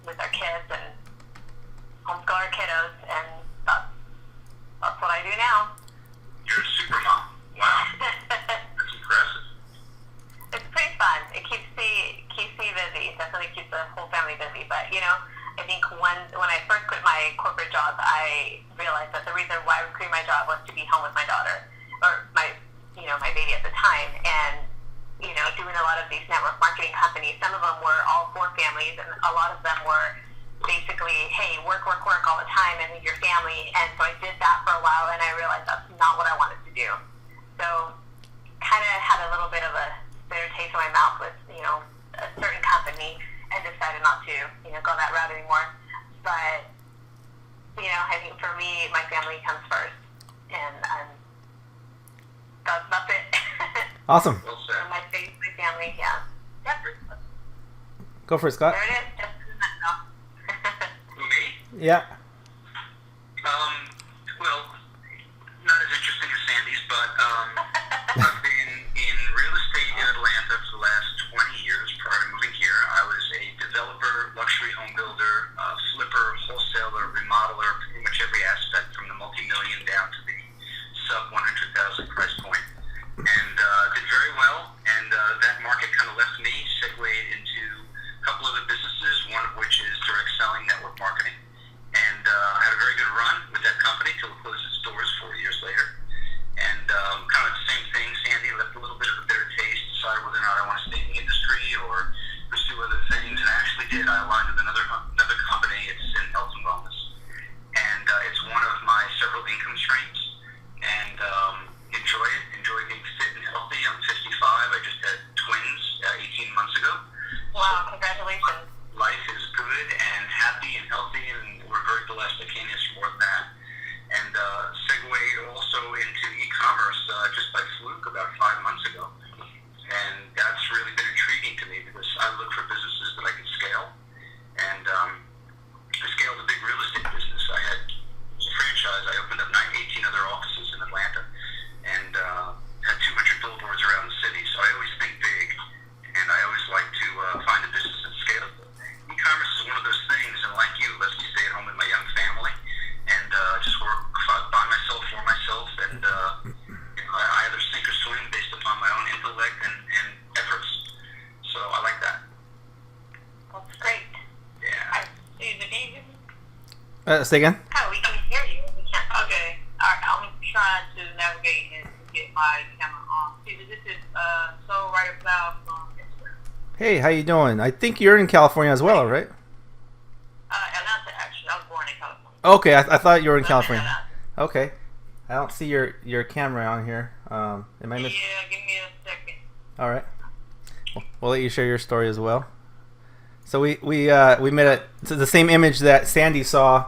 with our kids and homeschool our kiddos, and that's what I do now. You're a super mom. Wow. That's impressive. It's pretty fun. It keeps me busy. It definitely keeps the whole family busy. But I think when I first quit my corporate job, I realized that the reason why I was quitting my job was to be home with my daughter, or my baby at the time, and doing a lot of these network marketing companies. Some of them were all for families, and a lot of them were basically, hey, work all the time and leave your family. And so I did that for a while, and I realized that's not what I wanted to do. So kind of had a little bit of a bitter taste in my mouth with, a certain company, and decided not to, go that route anymore. But, I think for me, my family comes first, and that's it. Awesome. Well said. My faith, my family, yeah. Yep. Go for it, Scott. There it is. Just in a nutshell. Who, me? Yeah. Well, not as interesting as Sandy's, but I've been in real estate in Atlanta for the last 20 years. Prior to moving here, I was a developer, luxury home builder, flipper, wholesaler, remodeler, pretty much every aspect from the multi-million down to the sub 100,000 price point. And did very well, and that market kind of left me, segued into a couple other businesses, one of which is direct selling, network marketing. And I had a very good run with that company till it closed its doors 4 years later. And kind of the same thing, Sandy, left a little bit of a bitter taste, decided whether or not I want to stay in the industry or pursue other things, and I actually did. I aligned with another company. It's in health and wellness. And it's one of my several income streams, and enjoy being fit and healthy. I'm 55. I just had twins 18 months ago. Wow, congratulations. Life is good and happy and healthy, and we're very blessed. I can't ask for more than that. And segued also into e-commerce just by fluke about 5 months ago. And that's really been intriguing to me because I look for businesses that I can scale. And I scaled a big real estate business. I had a franchise. I opened up 18 other offices in Atlanta and had 200 billboards around the city. So I always think big, and I always like to find a business and scale it. E-commerce is one of those things, and like you, lets me stay at home with my young family and just work by myself, for myself, and I either sink or swim based upon my own intellect and efforts. So I like that. That's great. Yeah. Say again? Oh, we can hear you. We can't. Okay. All right. I'm trying to navigate and get my camera on. See, this is Soul Writer Cloud from Instagram. Hey, how you doing? I think you're in California as well, right? Atlanta, actually. I was born in California. Okay, I thought you were in I'm California. Atlanta. Okay. I don't see your camera on here. Am I Yeah, give me a second. All right. We'll let you share your story as well. So we met at the same image that Sandy saw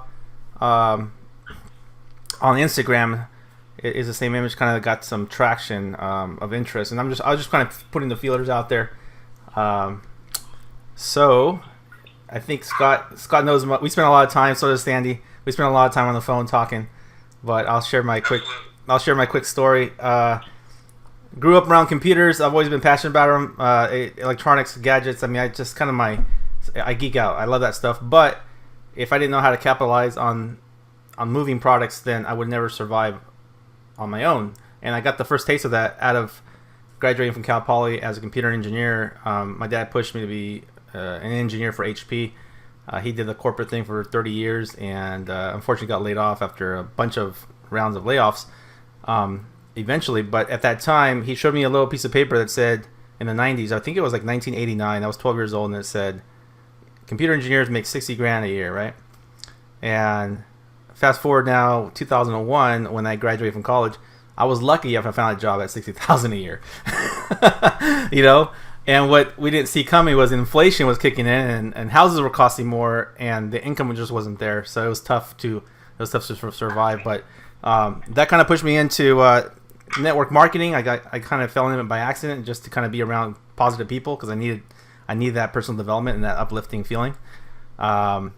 on Instagram. It is the same image. Kind of got some traction of interest, and I was just kind of putting the feelers out there. So I think Scott knows. We spent a lot of time. So does Sandy. We spent a lot of time on the phone talking. But I'll share my quick story. Grew up around computers. I've always been passionate about them. Electronics, gadgets. I mean, I geek out. I love that stuff. But if I didn't know how to capitalize on moving products, then I would never survive on my own. And I got the first taste of that out of graduating from Cal Poly as a computer engineer. My dad pushed me to be an engineer for HP. He did the corporate thing for 30 years and unfortunately got laid off after a bunch of rounds of layoffs eventually. But at that time, he showed me a little piece of paper that said, in the 90s, I think it was like 1989, I was 12 years old, and it said, computer engineers make 60 grand a year, right? And fast forward now, 2001, when I graduated from college, I was lucky if I found a job at 60,000 a year. You know? And what we didn't see coming was inflation was kicking in, and houses were costing more, and the income just wasn't there. So it was tough to survive. But that kind of pushed me into network marketing. I kind of fell into it by accident, just to kind of be around positive people, because I need that personal development and that uplifting feeling. I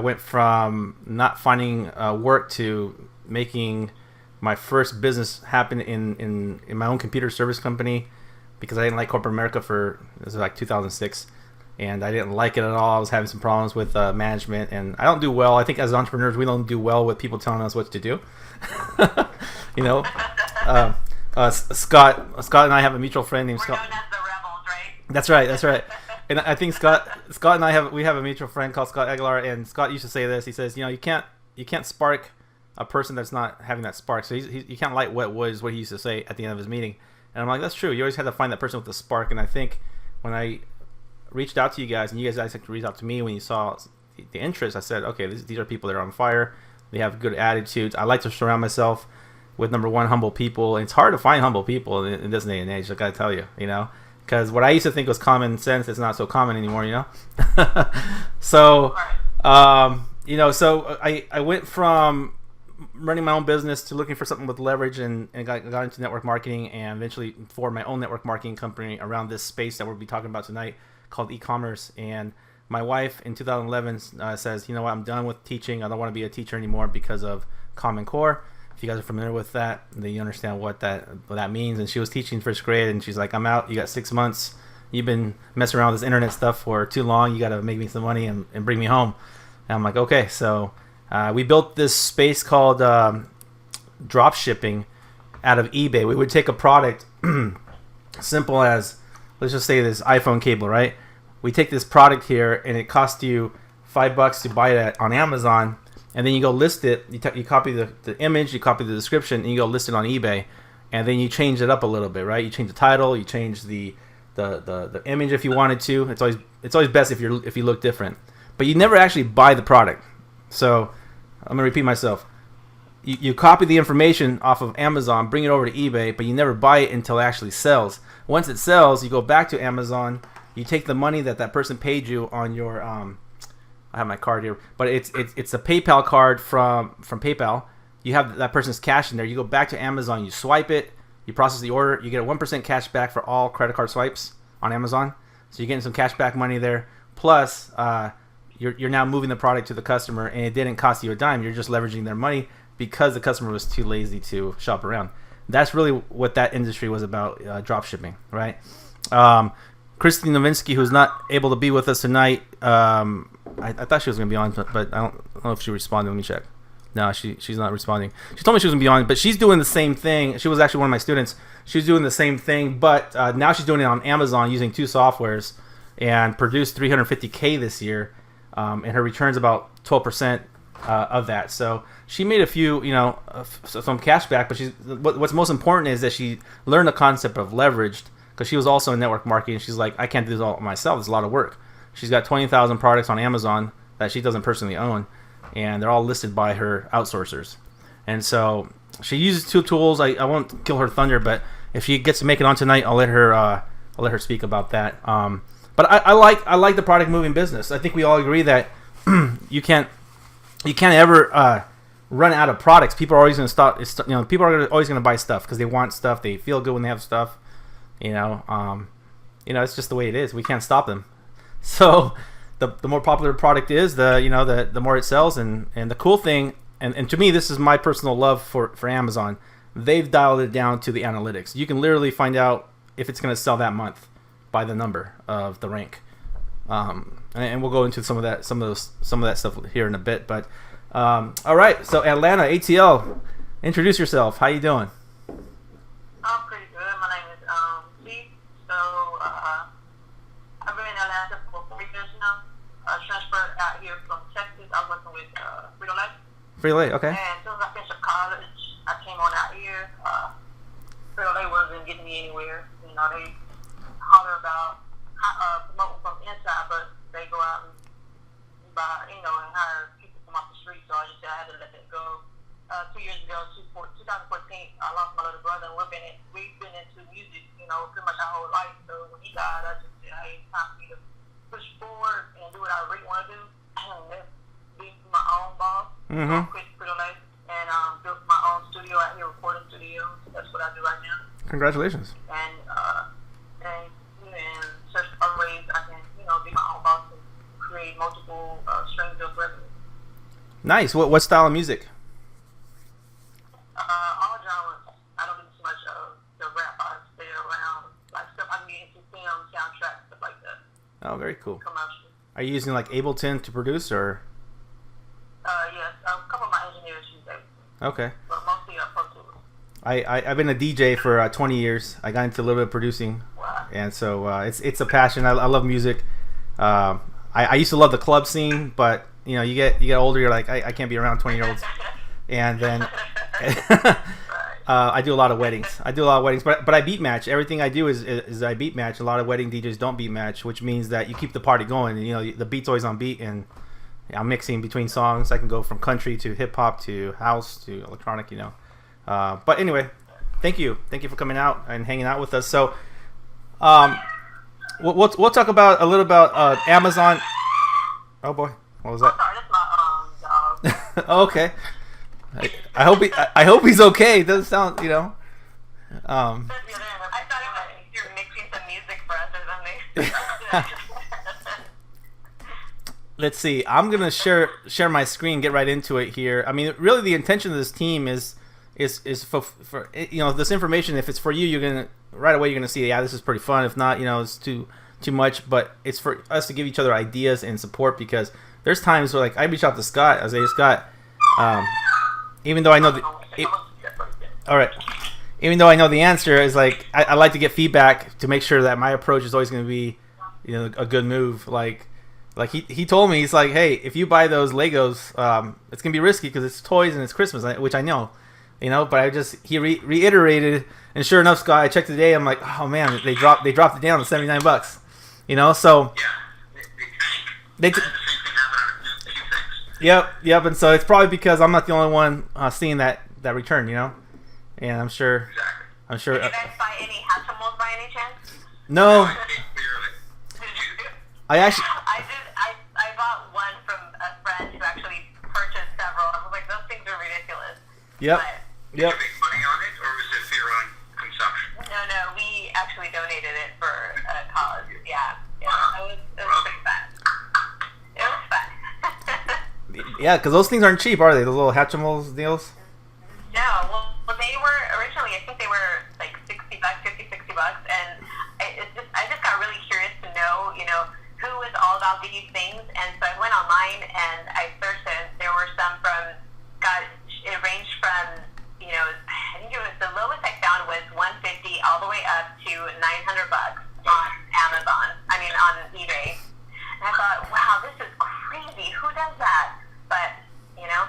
went from not finding work to making my first business happen in my own computer service company, because I didn't like corporate America this was like 2006. and I didn't like it at all. I was having some problems with management, and I don't do well. I think as entrepreneurs, we don't do well with people telling us what to do. You know, Scott and I have a mutual friend named Scott. We're known as the rebels, right? That's right. And I think Scott and I have a mutual friend called Scott Aguilar, and Scott used to say this. He says, you can't spark a person that's not having that spark. So you can't light wet wood, is what he used to say at the end of his meeting. And I'm like, that's true. You always have to find that person with the spark. And I think when I reached out to you guys, and you guys actually reached out to me when you saw the interest, I said, okay, these are people that are on fire. They have good attitudes. I like to surround myself with, number one, humble people. And it's hard to find humble people in this day and age, I gotta tell you, because what I used to think was common sense is not so common anymore, So, so I went from running my own business to looking for something with leverage, and got into network marketing, and eventually formed my own network marketing company around this space that we'll be talking about tonight, called e-commerce. And my wife in 2011 says, you know what, I'm done with teaching. I don't want to be a teacher anymore because of Common Core. If you guys are familiar with that, then you understand what that means. And she was teaching first grade, and she's like, I'm out. You got 6 months. You've been messing around with this internet stuff for too long. You got to make me some money and bring me home. And I'm like, okay. So we built this space called drop shipping out of eBay. We would take a product simple as, let's just say this iPhone cable, right? We take this product here, and it costs you $5 to buy it on Amazon, and then you go list it. You copy the image, you copy the description, and you go list it on eBay, and then you change it up a little bit, right? You change the title, you change the image if you wanted to. It's always best if you look different, but you never actually buy the product. So I'm gonna repeat myself. You copy the information off of Amazon, bring it over to eBay, but you never buy it until it actually sells. Once it sells, you go back to Amazon. You take the money that person paid you on your I have my card here, but it's a PayPal card from PayPal. You have that person's cash in there. You go back to Amazon, you swipe it, you process the order, you get a 1% cash back for all credit card swipes on Amazon. So you're getting some cash back money there. Plus, you're now moving the product to the customer, and it didn't cost you a dime. You're just leveraging their money because the customer was too lazy to shop around. That's really what that industry was about, drop shipping, right? Christine Novinsky, who's not able to be with us tonight, I thought she was going to be on, but I don't know if she responded. Let me check. No, she's not responding. She told me she was going to be on, but she's doing the same thing. She was actually one of my students. She's doing the same thing, but now she's doing it on Amazon using 2 softwares, and produced $350K this year, and her return's about 12% of that. So she made a few, some cash back, but what's most important is that she learned the concept of leveraged, because she was also in network marketing. She's like, I can't do this all myself. It's a lot of work. She's got 20,000 products on Amazon that she doesn't personally own, and they're all listed by her outsourcers. And so she uses 2 tools. I won't kill her thunder, but if she gets to make it on tonight, I'll let her speak about that. But I like the product moving business. I think we all agree that you can't ever run out of products. People are always going to stop. People are always going to buy stuff because they want stuff. They feel good when they have stuff. It's just the way it is. We can't stop them. So the more popular a product is, the more it sells. And the cool thing, and to me, this is my personal love for Amazon. They've dialed it down to the analytics. You can literally find out if it's going to sell that month by the number of the rank. And we'll go into some of that stuff here in a bit. But all right, so Atlanta ATL, introduce yourself. How you doing? I'm pretty good. My name is Steve. So I've been in Atlanta for 4 years now. I transferred out here from Texas. I was working with Frito-Lay. Frito-Lay, okay. And as soon as I finished up college, I came on out here. Frito-Lay wasn't getting me anywhere. They holler about promoting from the inside, but they go out and buy, and hire people from off the street. So I just said I had to let that go. 2 years ago, 2014, I lost my little brother, and we've been into music, pretty much our whole life. So when he died, I just said, hey, it's time for me to push forward and do what I really want to do, and be my own boss. Mm-hmm. Quit Frito-Lay and built my own studio out here, recording studio. That's what I do right now. Congratulations. And search for ways I can, be my own boss and create multiple streams of revenue. Nice. What style of music? All genres. I don't do too much of the rap. I stay around like stuff I can get into, film, soundtrack, stuff like that. Oh, very cool. commercial. Are you using like Ableton to produce or? Yes, a couple of my engineers use Ableton, Okay. but mostly Pro Tools. I've been a DJ for 20 years. I got into a little bit of producing, Wow. and so it's a passion. I love music. I used to love the club scene, but you know, you get older, you're like, I can't be around 20-year-olds. And then I do a lot of weddings. But I beat match. Everything I do is I beat match. A lot of wedding DJs don't beat match, which means that you keep the party going. You know, the beat's always on beat, and I'm mixing between songs. I can go from country to hip hop to house to electronic. You know. But anyway, thank you for coming out and hanging out with us. So, we'll talk about a little about Amazon. Oh boy, what was that? Sorry, that's my dog. Oh, okay. I hope he's okay. It doesn't sound, you know. I thought it was you're mixing some music for us or something. Let's see. I'm gonna share my screen. Get right into it here. I mean, really, the intention of this team is for you know, this information. If it's for you, you're gonna right away. You're gonna see, yeah, this is pretty fun. If not, you know, it's too much. But it's for us to give each other ideas and support, because there's times where, like, I reach out to Scott. I say, Scott, even though I know all right, even though I know the answer is, like, I like to get feedback to make sure that my approach is always going to be, you know, a good move. Like he told me, he's like, hey, if you buy those Legos, it's gonna be risky because it's toys and it's Christmas, which I know, you know. But he reiterated, and sure enough, Scott, I checked today. I'm like, oh man, they dropped it down to $79, you know. So Yeah, the same thing happened on a few things. Yep, and so it's probably because I'm not the only one seeing that return, you know. And I'm sure. Exactly. Did you guys buy any Hatchimals by any chance? No, Did you? I actually. I bought one from a friend who actually purchased several. I was like, those things are ridiculous. Yep. But, Did you make money on it, or was it for your own consumption? no, we actually donated it for a cause. Yeah. It was pretty fun. It was fun. Yeah, because those things aren't cheap, are they? Those little Hatchimals deals. No, well, they were originally, I think they were like $60, $50, $60, and I just got really curious to know, you know, who was all about these things, and so I went online and I searched it. There were some it ranged from, you know, I think it was, the lowest I found was $150 all the way up to $900 on Amazon. I mean, on eBay. And I thought, wow, this is crazy. Who does that? But, you know,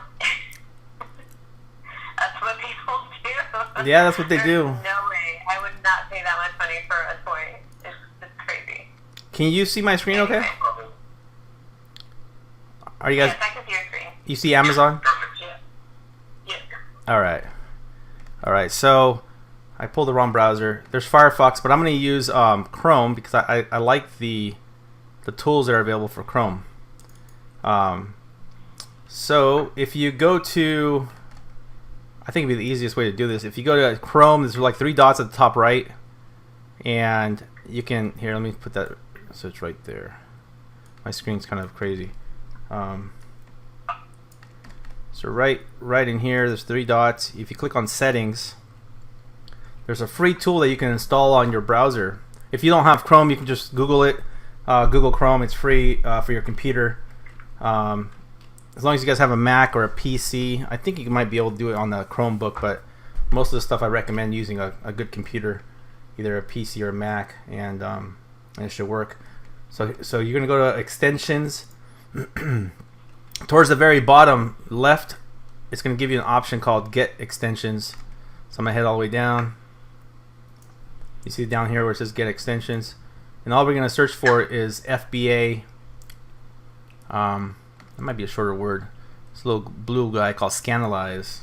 that's what people do. Yeah, that's what they do. There's no way. I would not pay that much money for a toy. It's crazy. Can you see my screen? Okay. Are you guys? Yes, I can see your screen. You see Amazon? Perfect. Yes. All right. So I pulled the wrong browser. There's Firefox, but I'm going to use Chrome because I like the tools that are available for Chrome. So if you go to, I think it'd be the easiest way to do this. If you go to Chrome, there's like 3 dots at the top right, and you can, here, let me put that, so it's right there. My screen's kind of crazy. So right in here, there's 3 dots. If you click on settings, there's a free tool that you can install on your browser. If you don't have Chrome, you can just Google it. Google Chrome. It's free for your computer. As long as you guys have a Mac or a PC, I think you might be able to do it on the Chromebook. But most of the stuff I recommend using a good computer, either a PC or a Mac, and it should work. So you're gonna go to extensions. Towards the very bottom left, it's going to give you an option called Get Extensions. So I'm going to head all the way down. You see down here where it says Get Extensions. And all we're going to search for is FBA. That might be a shorter word. It's a little blue guy called Scanalyze.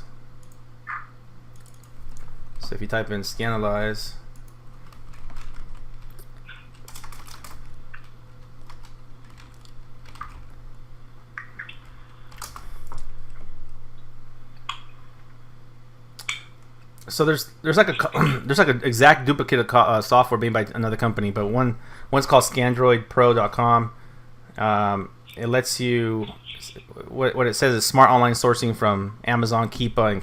So if you type in Scanalyze, so there's like an exact duplicate of software made by another company, but one's called ScandroidPro.com. It lets you, what it says is smart online sourcing from Amazon, Keepa, and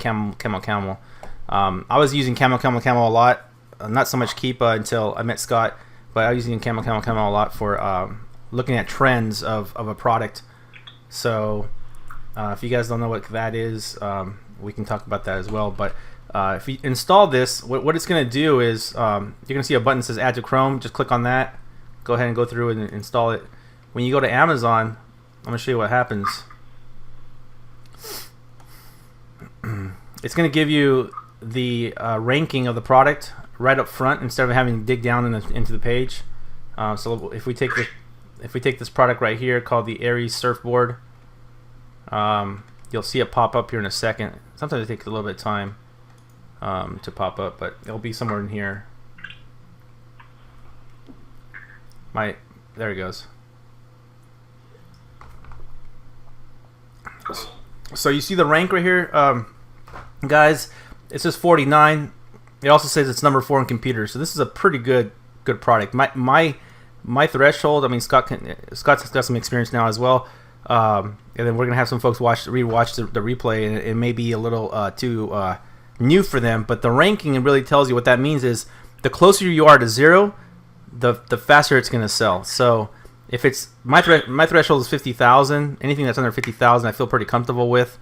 Camel. I was using Camel a lot, not so much Keepa until I met Scott, but I was using Camel a lot for looking at trends of a product. So if you guys don't know what that is, we can talk about that as well. But if you install this, what it's going to do is you're going to see a button that says Add to Chrome. Just click on that. Go ahead and go through and install it. When you go to Amazon, I'm going to show you what happens. It's going to give you the ranking of the product right up front instead of having to dig down into the page. So if we take this product right here called the Aries surfboard, you'll see it pop up here in a second. Sometimes it takes a little bit of time to pop up, but it'll be somewhere in here. There it goes. So you see the rank right here, guys. It says 49. It also says it's number 4 in computers. So this is a pretty good product. My threshold. I mean, Scott's got some experience now as well. And then we're gonna have some folks rewatch the replay, and it may be a little too new for them. But the ranking really tells you what that means is the closer you are to 0, the faster it's gonna sell. So if it's my threshold is 50,000. Anything that's under 50,000, I feel pretty comfortable with.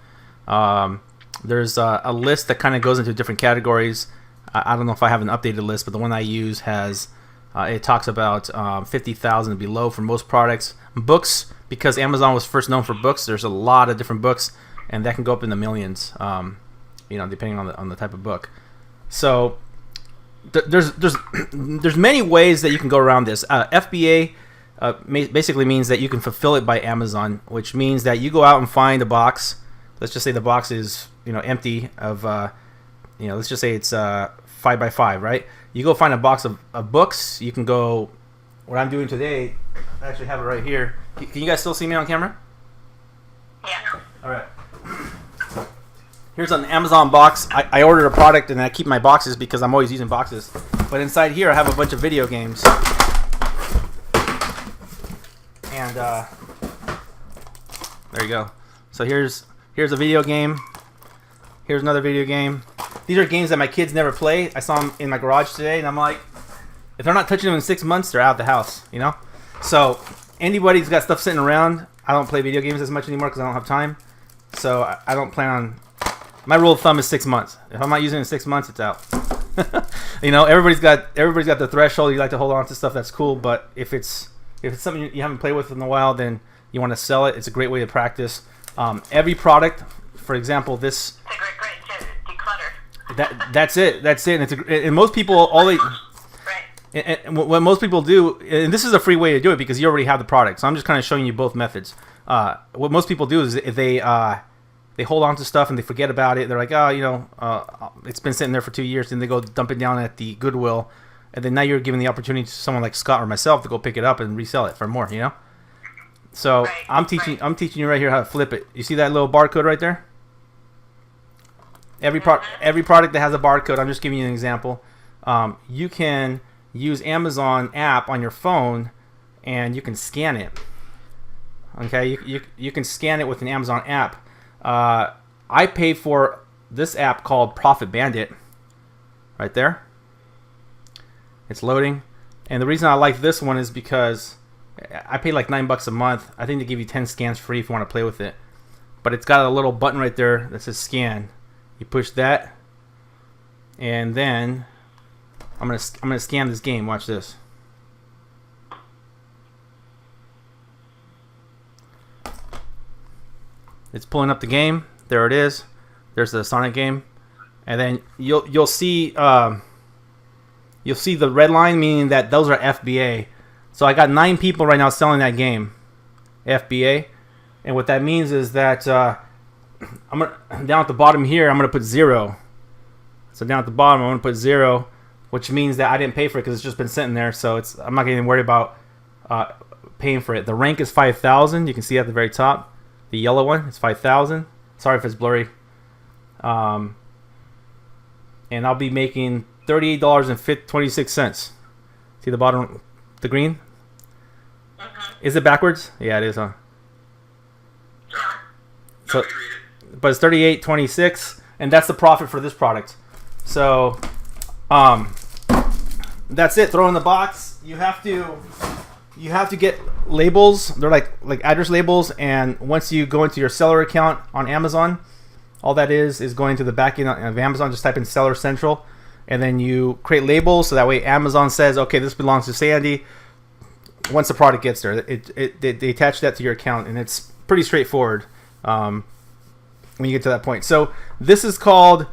There's a list that kind of goes into different categories. I don't know if I have an updated list, but the one I use has it talks about 50,000 and below for most products. Books, because Amazon was first known for books, there's a lot of different books, and that can go up in the millions, depending on the type of book. So there's many ways that you can go around this. FBA basically means that you can fulfill it by Amazon, which means that you go out and find a box. Let's just say the box is empty of let's just say it's 5x5, right? You go find a box of books. You can go. What I'm doing today, I actually have it right here. Can you guys still see me on camera? Yeah. All right. Here's an Amazon box. I ordered a product, and I keep my boxes because I'm always using boxes. But inside here, I have a bunch of video games. And there you go. So here's a video game. Here's another video game. These are games that my kids never play. I saw them in my garage today, and I'm like, if they're not touching them in 6 months, they're out of the house, So anybody who's got stuff sitting around, I don't play video games as much anymore because I don't have time. So I don't plan on. My rule of thumb is 6 months. If I'm not using it in 6 months, it's out. Everybody's got the threshold. You like to hold on to stuff that's cool, but if it's something you haven't played with in a while, then you want to sell it. It's a great way to practice. Every product, for example, this. It's a great to declutter. That's it. And most people And what most people do, and this is a free way to do it because you already have the product. So I'm just kind of showing you both methods. What most people do is they hold on to stuff and they forget about it. They're like, it's been sitting there for 2 years, and they go dump it down at the Goodwill, and then now you're giving the opportunity to someone like Scott or myself to go pick it up and resell it for more. So Right, I'm teaching you right here how to flip it. You see that little barcode right there? Every product that has a barcode. I'm just giving you an example. You can use Amazon app on your phone, and you can scan it. Okay, you can scan it with an Amazon app. I pay for this app called Profit Bandit. Right there. It's loading, and the reason I like this one is because I pay like $9 a month. I think they give you 10 scans free if you want to play with it. But it's got a little button right there that says scan. You push that, and then I'm gonna scan this game. Watch this. It's pulling up the game. There it is. There's the Sonic game, and then you'll see the red line, meaning that those are FBA. So I got 9 people right now selling that game, FBA, and what that means is that I'm gonna down at the bottom here. I'm gonna put 0. So down at the bottom, I'm gonna put 0, which means that I didn't pay for it because it's just been sitting there. So I'm not getting worried about paying for it. The rank is 5,000. You can see at the very top, the yellow one is 5,000. Sorry if it's blurry. And I'll be making $38.26. See the bottom, the green? Is it backwards? Yeah, it is, huh? So, but it's $38.26, and that's the profit for this product. So, that's it. Throw in the box. You have to you have to get labels. They're like address labels, and once you go into your seller account on Amazon, all that is going to the back end of Amazon. Just type in Seller Central, and then you create labels so that way Amazon says, okay, this belongs to Sandy. Once the product gets there, they attach that to your account, and it's pretty straightforward when you get to that point. So this is called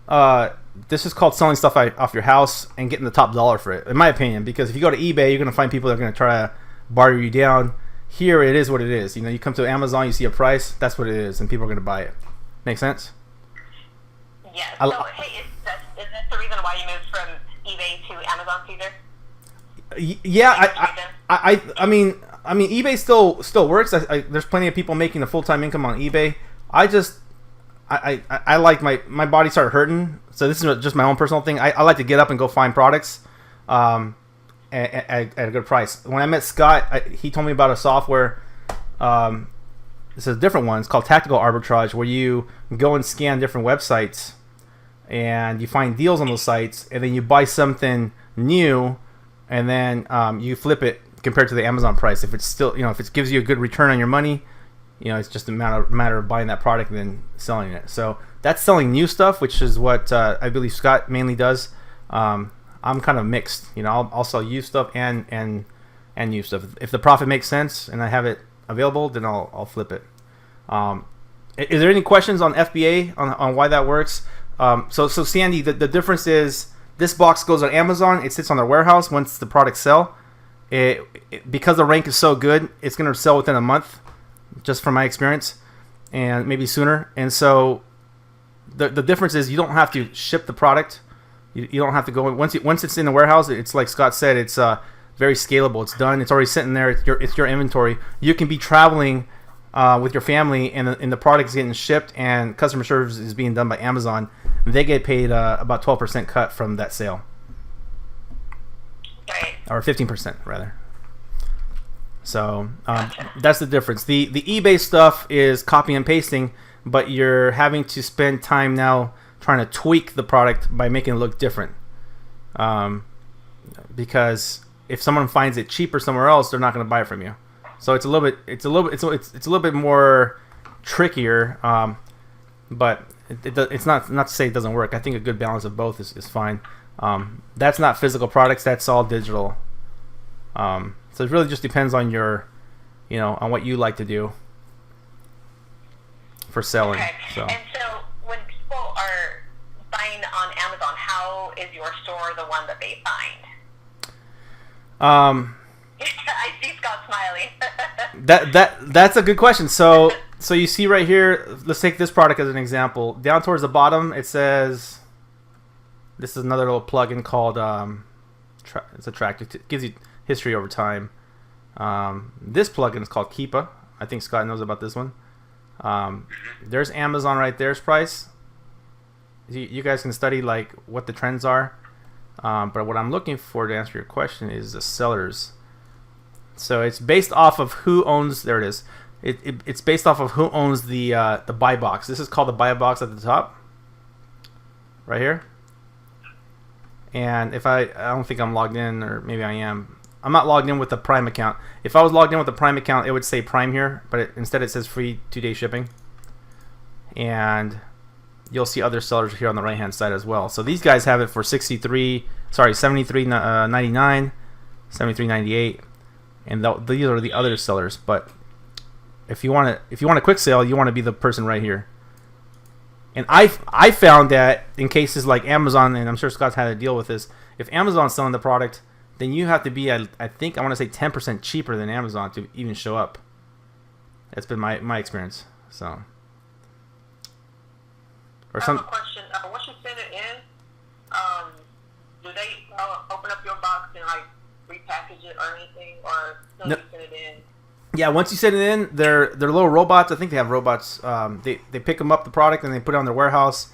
selling stuff off your house and getting the top dollar for it, in my opinion. Because if you go to eBay, you're going to find people that are going to try to barter you down. Here, it is what it is. You know, you come to Amazon, you see a price, that's what it is, and people are going to buy it. Make sense? Yeah. So, hey, is this the reason why you moved from eBay to Amazon, Caesar? Yeah, I mean, eBay still works. There's plenty of people making a full-time income on eBay. I like my body started hurting, so this is just my own personal thing. I like to get up and go find products at a good price. When I met Scott, he told me about a software. This is a different one. It's called Tactical Arbitrage, where you go and scan different websites, and you find deals on those sites, and then you buy something new, and then you flip it compared to the Amazon price. If it's still, if it gives you a good return on your money, it's just a matter of buying that product and then selling it. So that's selling new stuff, which is what I believe Scott mainly does. I'm kind of mixed. I'll sell used stuff and new stuff. If the profit makes sense and I have it available, then I'll flip it. Is there any questions on FBA on why that works? So Sandy, the difference is this box goes on Amazon. It sits on their warehouse once the products sell. Because the rank is so good, it's going to sell within a month, just from my experience, and maybe sooner. And so the difference is you don't have to ship the product. You don't have to go once it's in the warehouse. It's like Scott said. It's very scalable. It's done. It's already sitting there. It's your inventory. You can be traveling with your family, and the product is getting shipped, and customer service is being done by Amazon. They get paid about 12% cut from that sale, Right. or 15% rather. So that's the difference. The eBay stuff is copy and pasting, but you're having to spend time now trying to tweak the product by making it look different. Because if someone finds it cheaper somewhere else, they're not going to buy it from you. So it's a little bit more trickier. But it's not to say it doesn't work. I think a good balance of both is fine. That's not physical products. That's all digital. So it really just depends on on what you like to do for selling. Okay. So. And so when people are buying on Amazon, how is your store the one that they find? I see Scott smiling. That's a good question. So you see right here, let's take this product as an example. Down towards the bottom, it says, this is another little plugin called it's a track. It gives you history over time. This plugin is called Keepa. I think Scott knows about this one. There's Amazon right there's price. You guys can study like what the trends are. But what I'm looking for to answer your question is the sellers. So it's based off of who owns. There it is. It's based off of who owns the buy box. This is called the buy box at the top, right here. And if I don't think I'm logged in, or maybe I am. I'm not logged in with the Prime account. If I was logged in with the Prime account, it would say Prime here, but instead it says free 2-day shipping. And you'll see other sellers here on the right hand side as well. So these guys have it for $73.99, $73.98, and these are the other sellers. But if you want a quick sale, you want to be the person right here. And I found that in cases like Amazon, and I'm sure Scott's had to deal with this, if Amazon's selling the product, then you have to be I want to say 10% cheaper than Amazon to even show up. That's been my experience. So. Or I have a question. Once you send it in, do they open up your box and like repackage it or anything, or no, you send it in? Yeah, once you send it in, they're little robots. I think they have robots. They pick them up the product and they put it on their warehouse,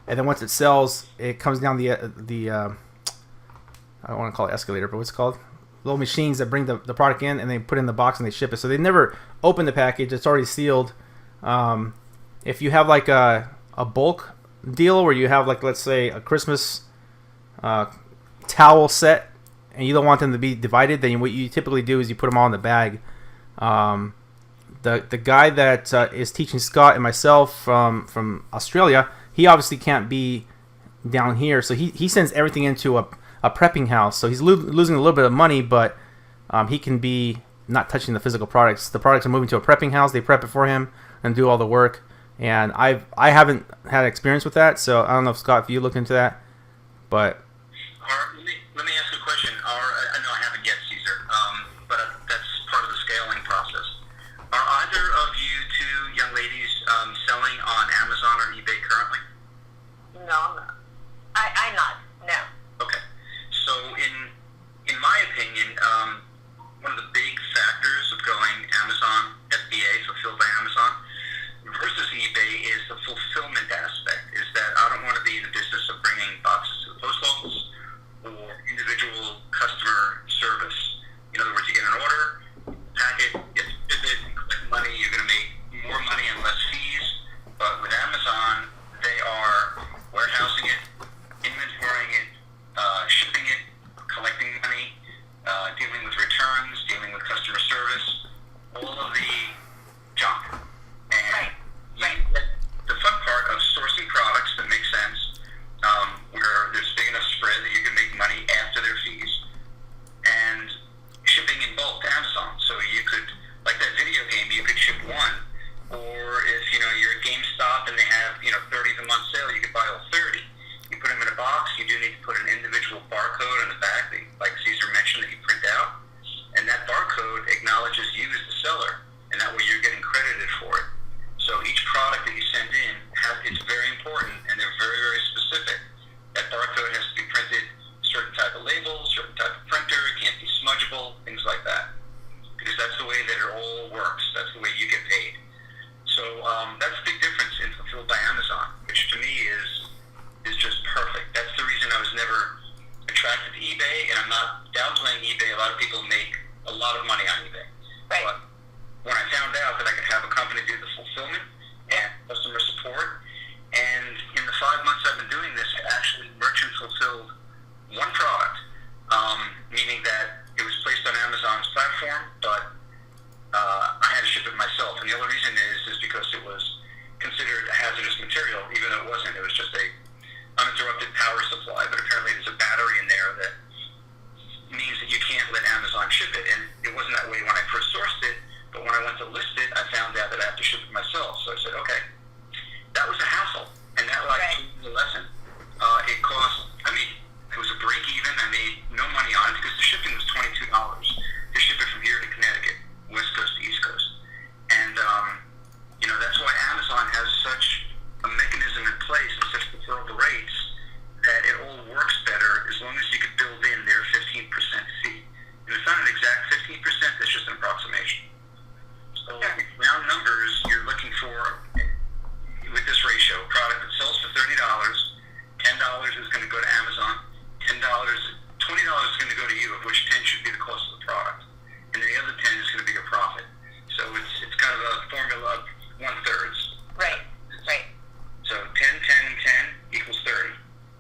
and then once it sells, it comes down the I don't want to call it escalator, but what's it called? Little machines that bring the product in and they put it in the box and they ship it. So they never open the package; it's already sealed. If you have like a bulk deal where you have like, let's say, a Christmas towel set, and you don't want them to be divided, then what you typically do is you put them all in the bag. The guy that is teaching Scott and myself from Australia, he obviously can't be down here, so he sends everything into a prepping house. So he's losing a little bit of money, but he can be not touching the physical products. The products are moving to a prepping house. They prep it for him and do all the work. And I haven't had experience with that, so I don't know if Scott, if you looked into that, but. Let me ask a question. I know I haven't yet, Caesar, but that's part of the scaling process. Are either of you two young ladies selling on Amazon or eBay currently? No, I'm not. I'm not. No. Okay. So in my opinion, one of the big factors of going Amazon FBA, fulfilled by Amazon, versus eBay is the fulfillment aspect. Is that I don't want to be in the business of bringing boxes to the post office or individual customer service. In other words, you get an order, pack it, get it, collect money. You're going to make more money and less fees. But with Amazon, they are warehousing it, inventorying it, shipping it, collecting money, dealing with returns, dealing with customer service, all of the junk. And the fun part of sourcing products that make sense, where there's big enough spread that you can make money after their fees, and shipping in bulk to Amazon. So you could, like that video game, you could ship one, or if you're at GameStop and they have 30 of them on sale, you could buy all 30. You put them in a box. You do need to put an individual barcode on the back, that, like Caesar mentioned, that you print out, and that barcode acknowledges you as the seller, and that way you're getting credited for it. So each product that you send in, it's very important, and they're very, very specific. That barcode has to be printed, certain type of label, certain type of printer, it can't be smudgeable, things like that. Because that's the way that it all works. That's the way you get paid. So that's a big difference in Fulfilled by Amazon, which to me is just perfect. That's the reason I was never attracted to eBay, and I'm not downplaying eBay. A lot of people make a lot of money on eBay. Right. But when I found out that I could have a company do the fulfillment and customer support, and in the 5 months I've been doing this, I actually merchant fulfilled one product, meaning that it was placed on Amazon's platform, but I had to ship it myself. And the only reason is because it was considered a hazardous material, even though it wasn't. It was just a uninterrupted power supply, but apparently there's a battery in there that means that you can't let Amazon ship it. And it wasn't that way when I first sourced it, but when I went to list it, I found out that I have to ship it myself. So I said, okay, that was a hassle, and that taught me the lesson. It cost, it was a break even. I made no money on it because the shipping was $22 to ship it from here to Connecticut, West Coast to East Coast. And, that's why Amazon has such a mechanism in place and such preferable rates that it all works better as long as you could build in their 15% fee. And it's not an exact 15%, it's just an approximation. So round numbers, you're looking for, with this ratio, a product that sells for $30, $10 is going to go to Amazon, $20 is going to go to you, of which 10 should be the cost of the product. And then the other 10 is going to be your profit. So it's kind of a formula of 1/3. Right. So 10, 10, and 10 equals 30.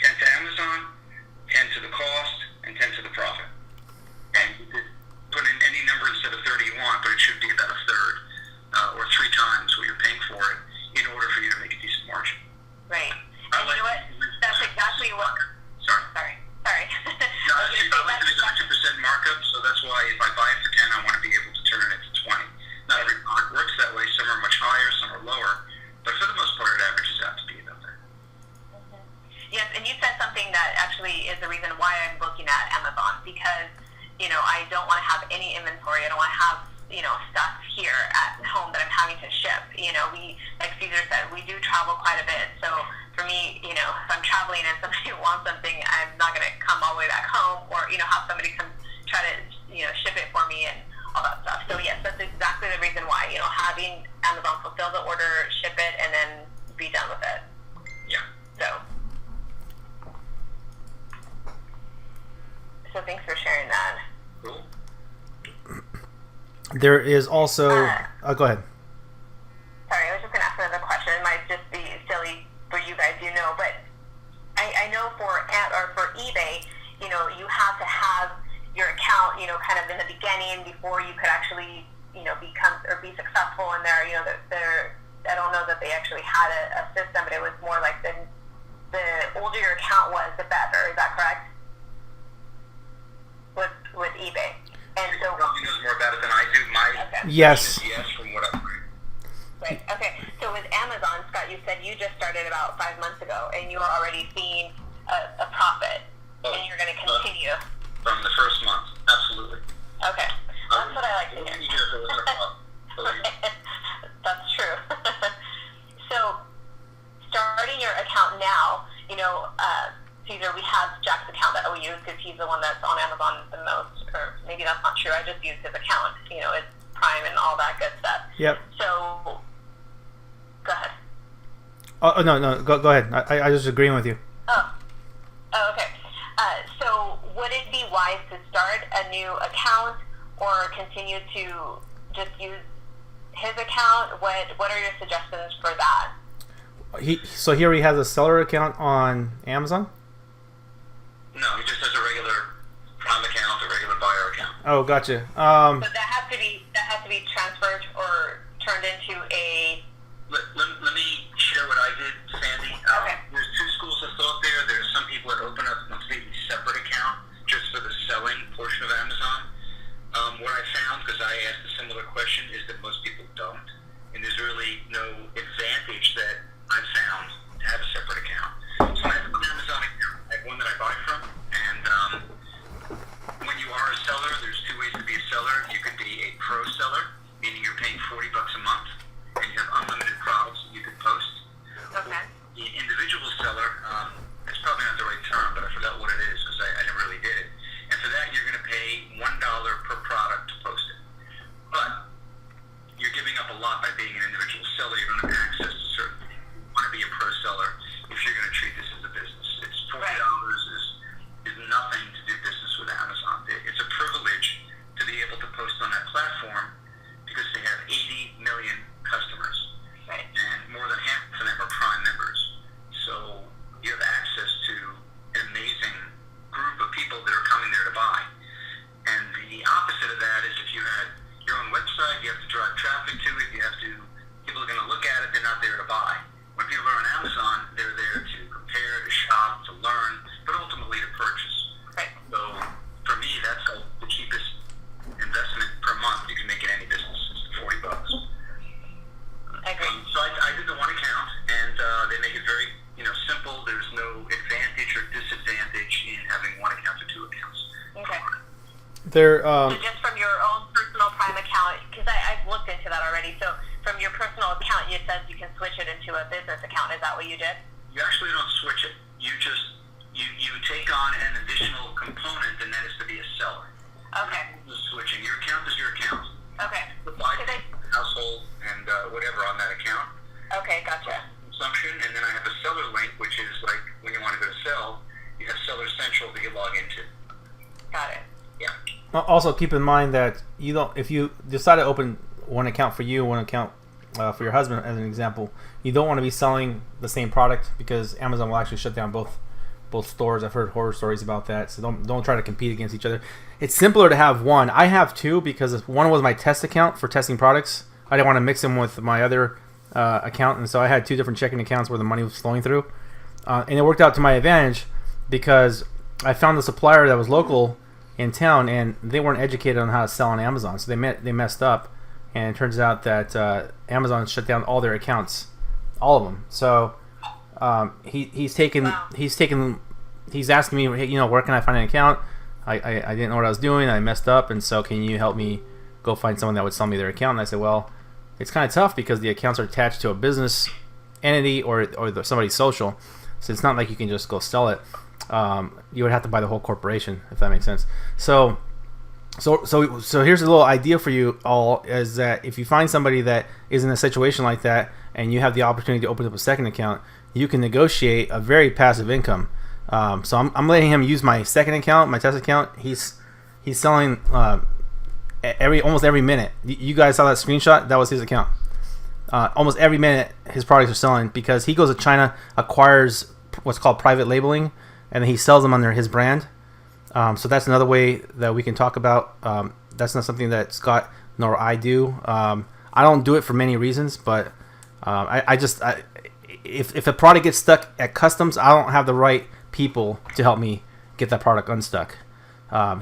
10 to Amazon, 10 to the cost, and 10 to the profit. And you could put in any number instead of 30 you want, but it should be about a third, or 3 times what you're paying for it in order for you to make a decent margin. Right. And you know what? That's exactly what... Sorry. No, I like to do the 2% markup, so that's why if I buy it for 10, I want to be able to turn it into 20. Not every product works that way. Some are much higher, some are lower, but for the most part, it averages out to be about there. Mm-hmm. Yes, and you said something that actually is the reason why I'm looking at Amazon, because, I don't want to have any inventory. I don't want to have, stuff here at home that I'm having to ship. We, like Caesar said, we do travel quite a bit, so for me, if I'm traveling and somebody wants something, I'm not going to come all the way back home or, have somebody come try to, ship it for me and all that stuff. So yes, that's exactly the reason why, having Amazon fulfill the order, ship it, and then be done with it. Yeah. So thanks for sharing that. Cool. There is also... go ahead. Sorry, I was just going to ask another question. It might just be silly for you guys, but I know for eBay, you have to have your account, kind of in the beginning before you could actually, become or be successful in there. I don't know that they actually had a system, but it was more like the older your account was, the better. Is that correct? With eBay. And so probably knows more about it than I do. Yes. Yes, from what I've read. Right. Okay. So with Amazon, Scott, you said you just started about 5 months ago, and you were already seeing a profit, and you're going to continue. From the first month, absolutely. Okay. That's what I like to hear. If it wasn't a problem. That's true. So, starting your account now, Caesar, we have Jack's account that we use because he's the one that's on Amazon the most, or maybe that's not true. I just use his account. It's Prime and all that good stuff. Yep. So, go ahead. Oh no, go ahead. I just agreeing with you. Oh, okay. So, would it be wise to start a new account or continue to just use his account? What are your suggestions for that? So here he has a seller account on Amazon? No, he just has a regular Prime account, a regular buyer account. Oh, gotcha. So that has to be transferred or turned into a. Let me share what I did, Sandy. Okay. There's two schools of thought there. There's some people that open up a completely separate account just for the selling portion of Amazon. What I found, because I asked a similar question, is that most people don't. And there's really no advantage that I've found to have a separate account. So I have an Amazon account. I have one that I buy from. And when you are a seller, there's two ways to be a seller. You could be a pro seller, meaning you're paying $40 a month, and you have unlimited products that you could post. Okay. The individual seller, it's probably not the right term, but I forgot what it is because I never really did it. And for that, you're going to pay $1 per product to post it. But you're giving up a lot by being an individual seller. You don't have access to certain things. You want to be a pro seller if you're going to treat this as a business. It's $40 is nothing to do business with Amazon. It's a privilege to be able to post on that platform because they have 80 million customers. Right. And more than half of them are Prime members. So you have access to an amazing group of people that are coming there to buy. And the opposite of that is if you had your own website, you have to drive traffic to it, people are going to look at it, they're not there to buy. When people are on Amazon, they're there to compare, to shop, to learn, but ultimately to purchase. Right. So for me, that's the cheapest investment per month you can make in any business. It's $40. I agree. So I did the one account, and they make it very simple. There's no advantage or disadvantage in having one account or two accounts. Okay. So just from your own personal Prime account, because I've looked into that already. So from your personal account, it says you can switch it into a business account. Is that what you did? You actually don't switch it. You just you take on an additional component, and that is to be a seller. Okay. Switching. Your account is your account. Okay. I pay household and whatever on that account. Okay, gotcha. Consumption, and then I have a seller link, which is like when you want to go to sell, you have Seller Central that you log into. Got it. Yeah. also keep in mind that if you decide to open one account for you, one account for your husband, as an example, you don't want to be selling the same product because Amazon will actually shut down both stores. I've heard horror stories about that, so don't try to compete against each other. It's simpler to have one. I have two because one was my test account for testing products. I didn't want to mix them with my other account, and so I had two different checking accounts where the money was flowing through, and it worked out to my advantage because I found the supplier that was local in town, and they weren't educated on how to sell on Amazon, so they messed up, and it turns out that Amazon shut down all their accounts, all of them. So he's asking me, hey, where can I find an account? I didn't know what I was doing. I messed up, and so can you help me go find someone that would sell me their account? And I said, well, it's kind of tough because the accounts are attached to a business entity or somebody's social, so it's not like you can just go sell it. You would have to buy the whole corporation, if that makes sense. So here's a little idea for you all: is that if you find somebody that is in a situation like that, and you have the opportunity to open up a second account, you can negotiate a very passive income. So I'm letting him use my second account, my test account. He's selling almost every minute. You guys saw that screenshot? That was his account. Almost every minute his products are selling because he goes to China, acquires what's called private labeling, and then he sells them under his brand. So that's another way that we can talk about. That's not something that Scott nor I do. I don't do it for many reasons, but if a product gets stuck at customs, I don't have the right people to help me get that product unstuck.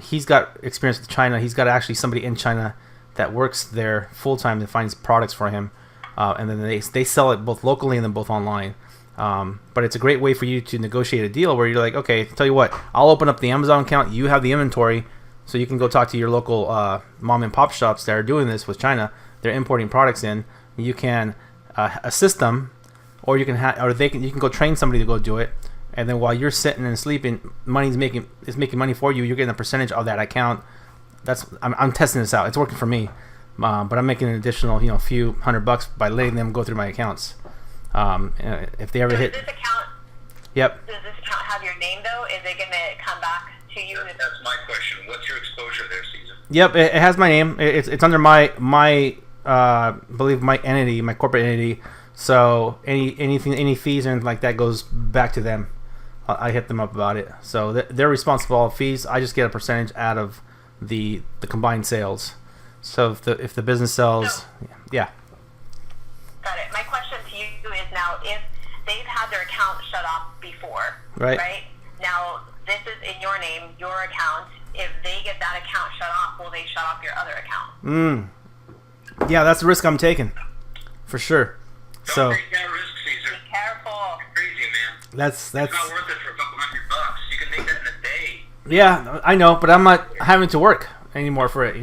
He's got experience with China. He's got actually somebody in China that works there full time and finds products for him, and then they sell it both locally and then both online. But it's a great way for you to negotiate a deal where you're like, okay, tell you what, I'll open up the Amazon account. You have the inventory, so you can go talk to your local mom and pop shops that are doing this with China. They're importing products in. You can assist them, or you can you can go train somebody to go do it. And then while you're sitting and sleeping, making money for you. You're getting a percentage of that account. I'm testing this out. It's working for me, but I'm making an additional few $100 by letting them go through my accounts. If they ever hit. Does this account? Yep. Does this account have your name though? Is it gonna come back to you? That's my question. What's your exposure there, Caesar? Yep, it has my name. It's under my believe my entity, my corporate entity. So any fees or anything like that goes back to them. I hit them up about it. So they're responsible for all fees. I just get a percentage out of the combined sales. So if the business sells, yeah. Got it. My question to you is now, if they've had their account shut off before, right? Now this is in your name, your account. If they get that account shut off, will they shut off your other account? Yeah, that's the risk I'm taking, for sure. Don't take that risk, Caesar. Be careful. You're crazy, man. That's It's not worth it for a couple $100. You can make that in a day. Yeah, I know, but I'm not having to work anymore for it.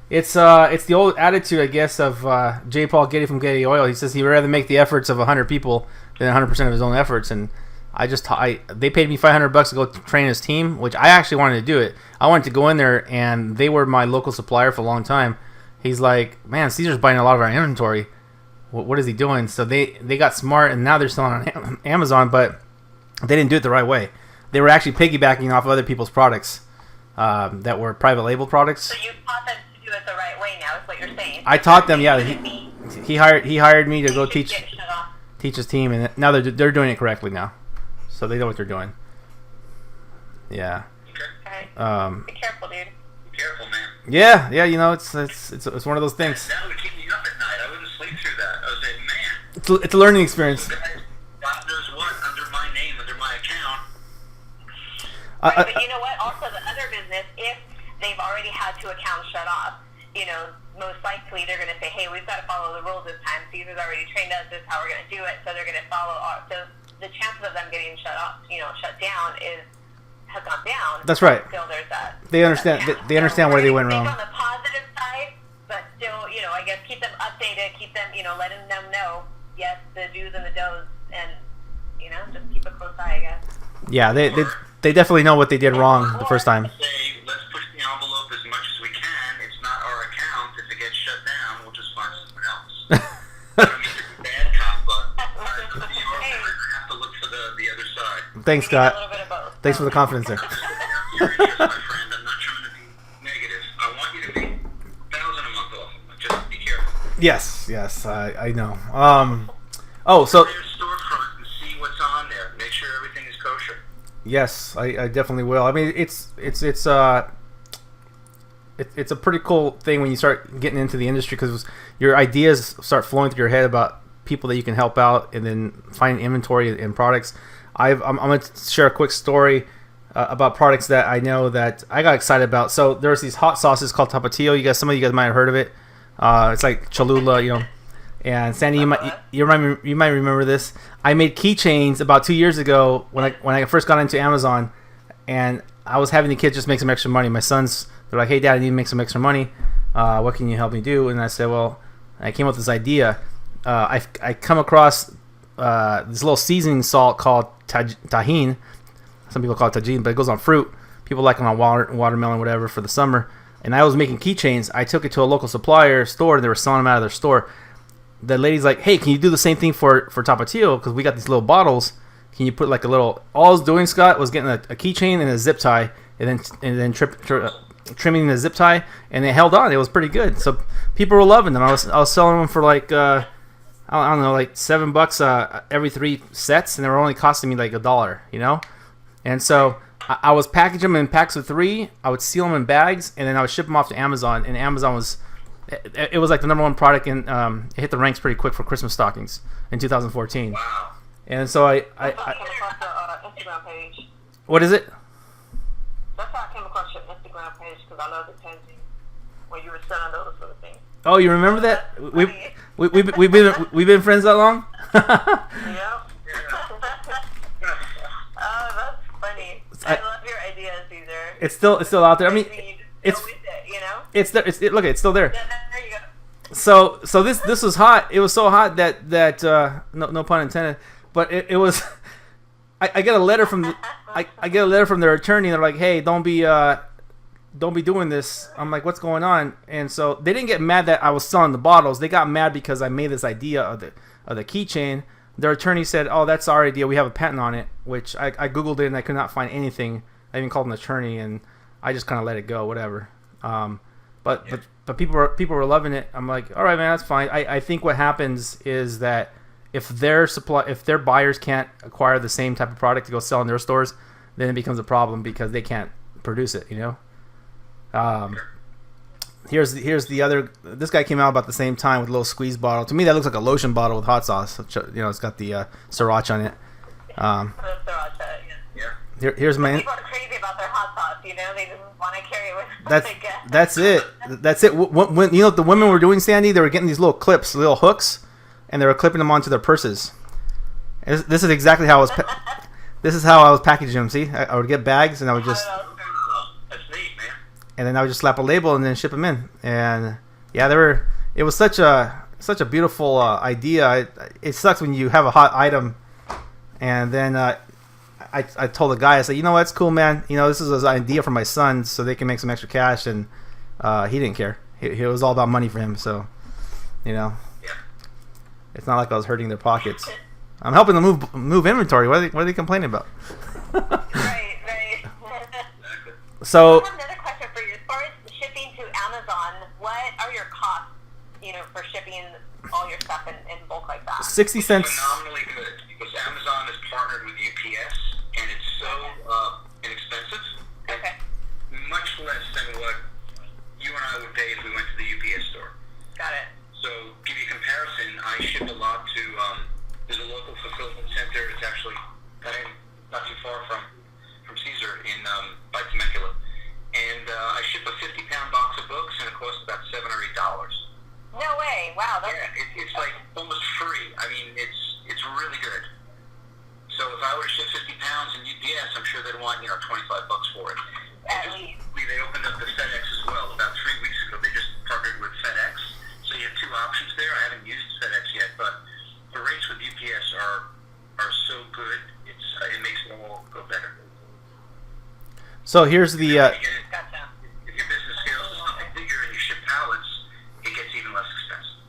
It's the old attitude, I guess, of J. Paul Getty from Getty Oil. He says he'd rather make the efforts of 100 people than 100% of his own efforts. And they paid me $500 to go train his team, which I actually wanted to do it. I wanted to go in there, and they were my local supplier for a long time. He's like, man, Caesar's buying a lot of our inventory. What is he doing? So they got smart, and now they're selling on Amazon, but they didn't do it the right way. They were actually piggybacking off of other people's products that were private label products. So you taught them to do it the right way now, is what you're saying. I taught them, yeah. He hired me to go teach his team, and now they're doing it correctly now. So they know what they're doing. Yeah. Okay. Be careful, dude. Be careful, man. Yeah. It's one of those things. That would keep me up at night. I wouldn't sleep through that. I would say, man. It's a learning experience. God knows what under my name, under my account. Right, but you know what? Also, the other business, if they've already had two accounts shut off, most likely they're going to say, hey, we've got to follow the rules this time. Caesar's already trained us. This is how we're going to do it. So they're going to follow so the chances of them getting shut down has gone down. That's right. Still, there's that. They understand. They understand where they went wrong. On the positive side, but still, I guess keep them updated. Keep them, letting them know. Yes, the do's and the don'ts, and just keep a close eye, I guess. Yeah, they definitely know what they did wrong the first time. Say, let's push the envelope as much as we can. It's not our account. If it gets shut down, we'll just find someone else. I don't mean to be bad cop, but I have to look for the other side. Thanks, Scott. A little bit of both. Thanks for the confidence there. You're serious, my friend. I'm not trying to be negative. I want you to be $1,000 a month off. Just be careful. Yes, I know. So Go to your storefront and see what's on there. Make sure everything is kosher. yes, I definitely will. I mean, it's a pretty cool thing when you start getting into the industry because your ideas start flowing through your head about people that you can help out, and then finding inventory and products. I'm going to share a quick story about products that I know that I got excited about. So there's these hot sauces called Tapatio. Some of you guys might have heard of it. It's like Cholula, And Sandy, you might remember this. I made keychains about 2 years ago when I first got into Amazon, and I was having the kids just make some extra money. My sons, they're like, "Hey, Dad, I need to make some extra money. What can you help me do?" And I said, "Well," I came up with this idea. I come across this little seasoning salt called tahine. Some people call it tajin, but it goes on fruit. People like it on watermelon, whatever, for the summer. And I was making keychains. I took it to a local supplier store, and they were selling them out of their store. The lady's like, "Hey, can you do the same thing for Tapatio? Because we got these little bottles. Can you put like a little?" All I was doing, Scott, was getting a keychain and a zip tie, and then trimming the zip tie, and it held on. It was pretty good. So people were loving them. I was selling them for like I don't know, like $7 every 3 sets, and they were only costing me like $1. And so I was packaging them in packs of 3. I would seal them in bags, and then I would ship them off to Amazon. And Amazon was, it was like the #1 product, and it hit the ranks pretty quick for Christmas stockings in 2014. Wow. And so I That's how I came across the Instagram page. what is it? That's how I came across your Instagram page because I love the painting when you were selling those sort of things. Oh, you remember that? We've been friends that long? Yep. Yeah. Oh, that's funny. I love your ideas, Caesar. It's still out there. I mean, it's go with it, you know. it's there. Look, it's still there. Yeah, there you go. So this was hot. It was so hot that no pun intended, but it was. I get a letter from I get a letter from their attorney. They're like, hey, don't be doing this. I'm like, what's going on? And so they didn't get mad that I was selling the bottles. They got mad because I made this idea of the keychain. Their attorney said, oh, that's our idea. We have a patent on it, which I Googled it and I could not find anything. I even called an attorney and I just kind of let it go, whatever. But people were loving it. I'm like, all right, man, that's fine. I think what happens is that if their buyers can't acquire the same type of product to go sell in their stores, then it becomes a problem because they can't produce it, you know? Here's the other. This guy came out about the same time with a little squeeze bottle. To me, that looks like a lotion bottle with hot sauce. You know, it's got the sriracha on it. Sriracha, yeah. Here's my. People are crazy about their hot sauce. You know, they just want to carry it with them. That's it. That's it. When you know what the women were doing, Sandy, they were getting these little clips, little hooks, and they were clipping them onto their purses. And this is exactly how I was. This is how I was packaging them. See, I would get bags and I would just. That's neat, man. And then I would just slap a label and then ship them in. And yeah, it was such a beautiful idea. It sucks when you have a hot item, and then I told the guy, I said, you know what, it's cool, man. You know, this is an idea for my son, so they can make some extra cash, and he didn't care. It was all about money for him. So, you know, Yeah. it's not like I was hurting their pockets. I'm helping them move inventory. What are they complaining about? Right. Exactly. So. I have another question for you. As far as shipping to Amazon, what are your costs, you know, for shipping all your stuff in bulk like that? 60 cents. Phenomenally good because Amazon is partnered with UPS and it's so inexpensive. Okay. Much less than what you and I would pay if we went to the UPS store. Got it. So, give you a comparison, I ship a lot to, there's a local fulfillment center. It's actually not too far from Caesar in by Temecula. And I ship a 50-pound box of books and it costs about $7 or $8. No way. Wow. That's Yeah, it's like almost free. I mean, it's really good. So if I were to ship 50 pounds in UPS, I'm sure they'd want, $25 for it. At And least. they opened up the FedEx as well. About 3 weeks ago, they just partnered with FedEx. So you have 2 options there. I haven't used FedEx yet, but the rates with UPS are so good. It makes it all go better. So here's the. Gotcha. If your business scales to something bigger and you ship pallets, it gets even less expensive.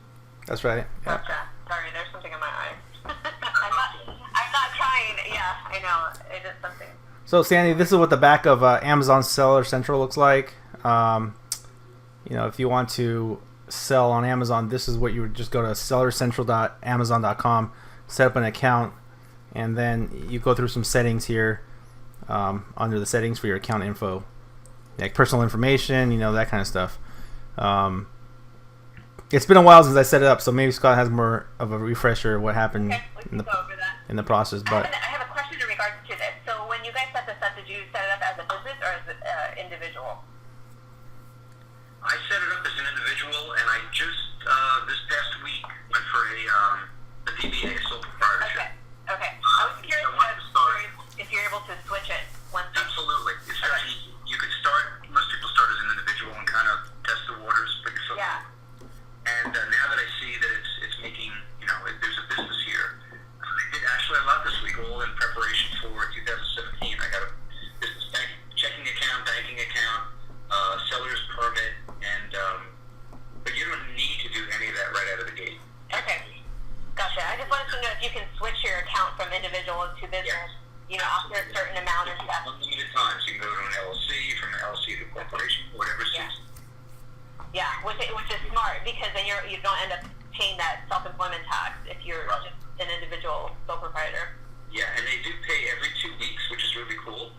That's right. Yeah. Gotcha. Sorry, there's something in my eye. I'm not trying. Yeah, I know. It is something. So Sandy, this is what the back of Amazon Seller Central looks like. If you want to sell on Amazon, this is what you would just go to sellercentral.amazon.com, set up an account, and then you go through some settings here under the settings for your account info, like personal information, that kind of stuff. It's been a while since I set it up, so maybe Scott has more of a refresher of what happened Okay, we can go over that. in the process. But I have a question in regards to this. So when you guys set this up, did you set it up as a business or as an individual? I set it up as an individual, and I just this past week went for a DBA, sole proprietorship. Okay. I was curious if you're able to switch it once. Absolutely, it's very easy. You could start. Most people start as an individual and kind of test the waters, put your foot. Yeah. And now that I see that it's making, there's a business here, I did actually a lot this week, all in preparation for 2017. I got a business checking account, banking account, seller's permit, and but you don't need to do any of that right out of the gate. Okay. Gotcha. I just wanted to know if you can switch your account from individual to business, after a certain amount or stuff. Unlimited times. You can go to an LLC, from an LLC to a corporation, whatever suits. Yeah, which is smart because then you don't end up paying that self-employment tax if you're just an individual sole proprietor. Yeah, and they do pay every 2 weeks, which is really cool.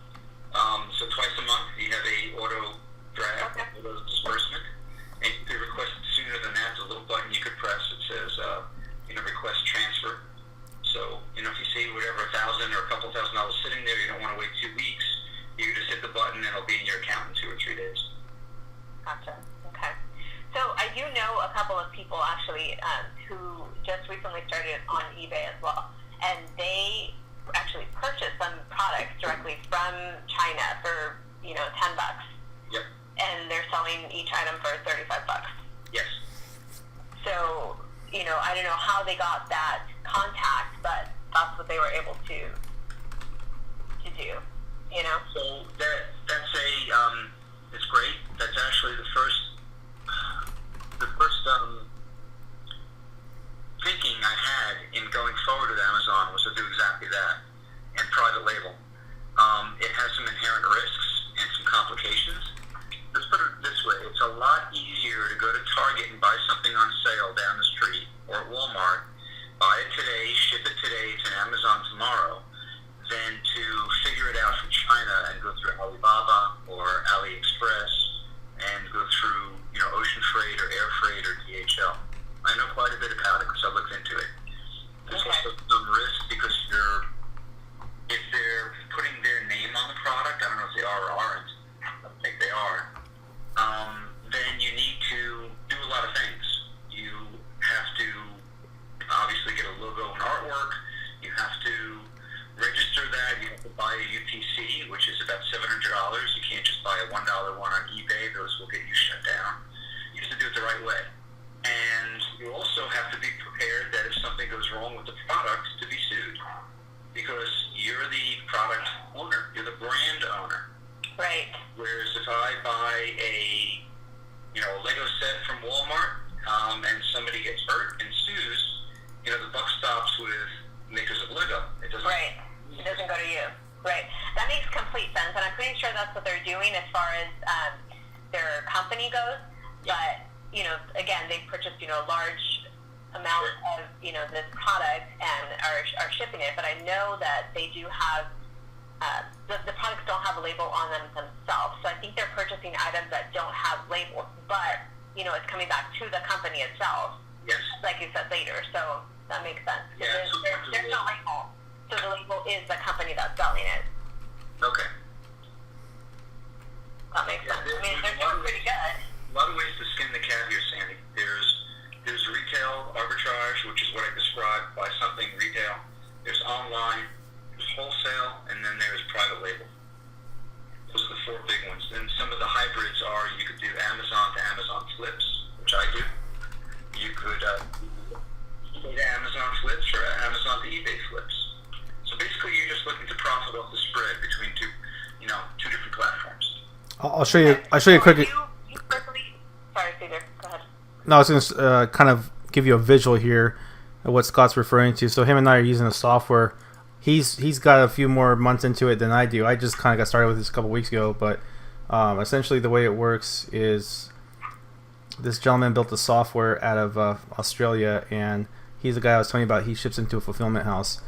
they started on eBay as well, and they actually purchased some products directly from China for $10. Yep. And they're selling each item for $35. Yes. So I don't know how they got that contact, but that's what they were able to do. So that's it's great. That's actually the first thinking I had in going forward with Amazon was to do exactly that, and private label. It has some inherent risks and some complications. Let's put it this way: it's a lot easier to go to Target and buy something on sale down the street, or at Walmart, buy it today, ship it today to Amazon tomorrow, than to figure it out from China and go through Alibaba or AliExpress and go through ocean freight or air freight or DHL. I know quite a bit about it because I looked into it. There's also some risk because if they're putting their name on the product, I don't know if they are or aren't, I don't think they are, then you need to do a lot of things. You have to obviously get a logo and artwork. You have to register that. You have to buy a UPC, which is about $700. You can't just buy a $1 one on eBay. Those will get you shut down. You have to do it the right way. And you also have to be prepared that if something goes wrong with the product, to be sued. Because you're the product owner. You're the brand owner. Right. Whereas if I buy a Lego set from Walmart and somebody gets hurt and sues, the buck stops with makers of Lego. It doesn't. Right. It doesn't go to you. Right. That makes complete sense, and I'm pretty sure that's what they're doing as far as their company goes. But again, they've purchased a large amount of this product and are shipping it. But I know that they do have the products don't have a label on them themselves. So I think they're purchasing items that don't have labels, but it's coming back to the company itself. Yes. Like you said later. So that makes sense. Yeah, there's no label. So the label is the company that's selling it. Okay. That makes sense. I mean, they're doing pretty good. A lot of ways to skin the cat here, Sandy. There's retail arbitrage, which is what I described, buy something retail. There's online, there's wholesale, and then there's private label. Those are the four big ones. Then some of the hybrids are you could do Amazon to Amazon flips, which I do. You could eBay to Amazon flips or Amazon to eBay flips. So basically, you're just looking to profit off the spread between two different platforms. I'll show you. I'll show you a quick. Sorry, Peter. Go ahead. No, I was going to kind of give you a visual here of what Scott's referring to. So him and I are using the software. He's got a few more months into it than I do. I just kind of got started with this a couple weeks ago. But essentially, the way it works is this gentleman built the software out of Australia, and he's the guy I was telling you about. He ships into a fulfillment house.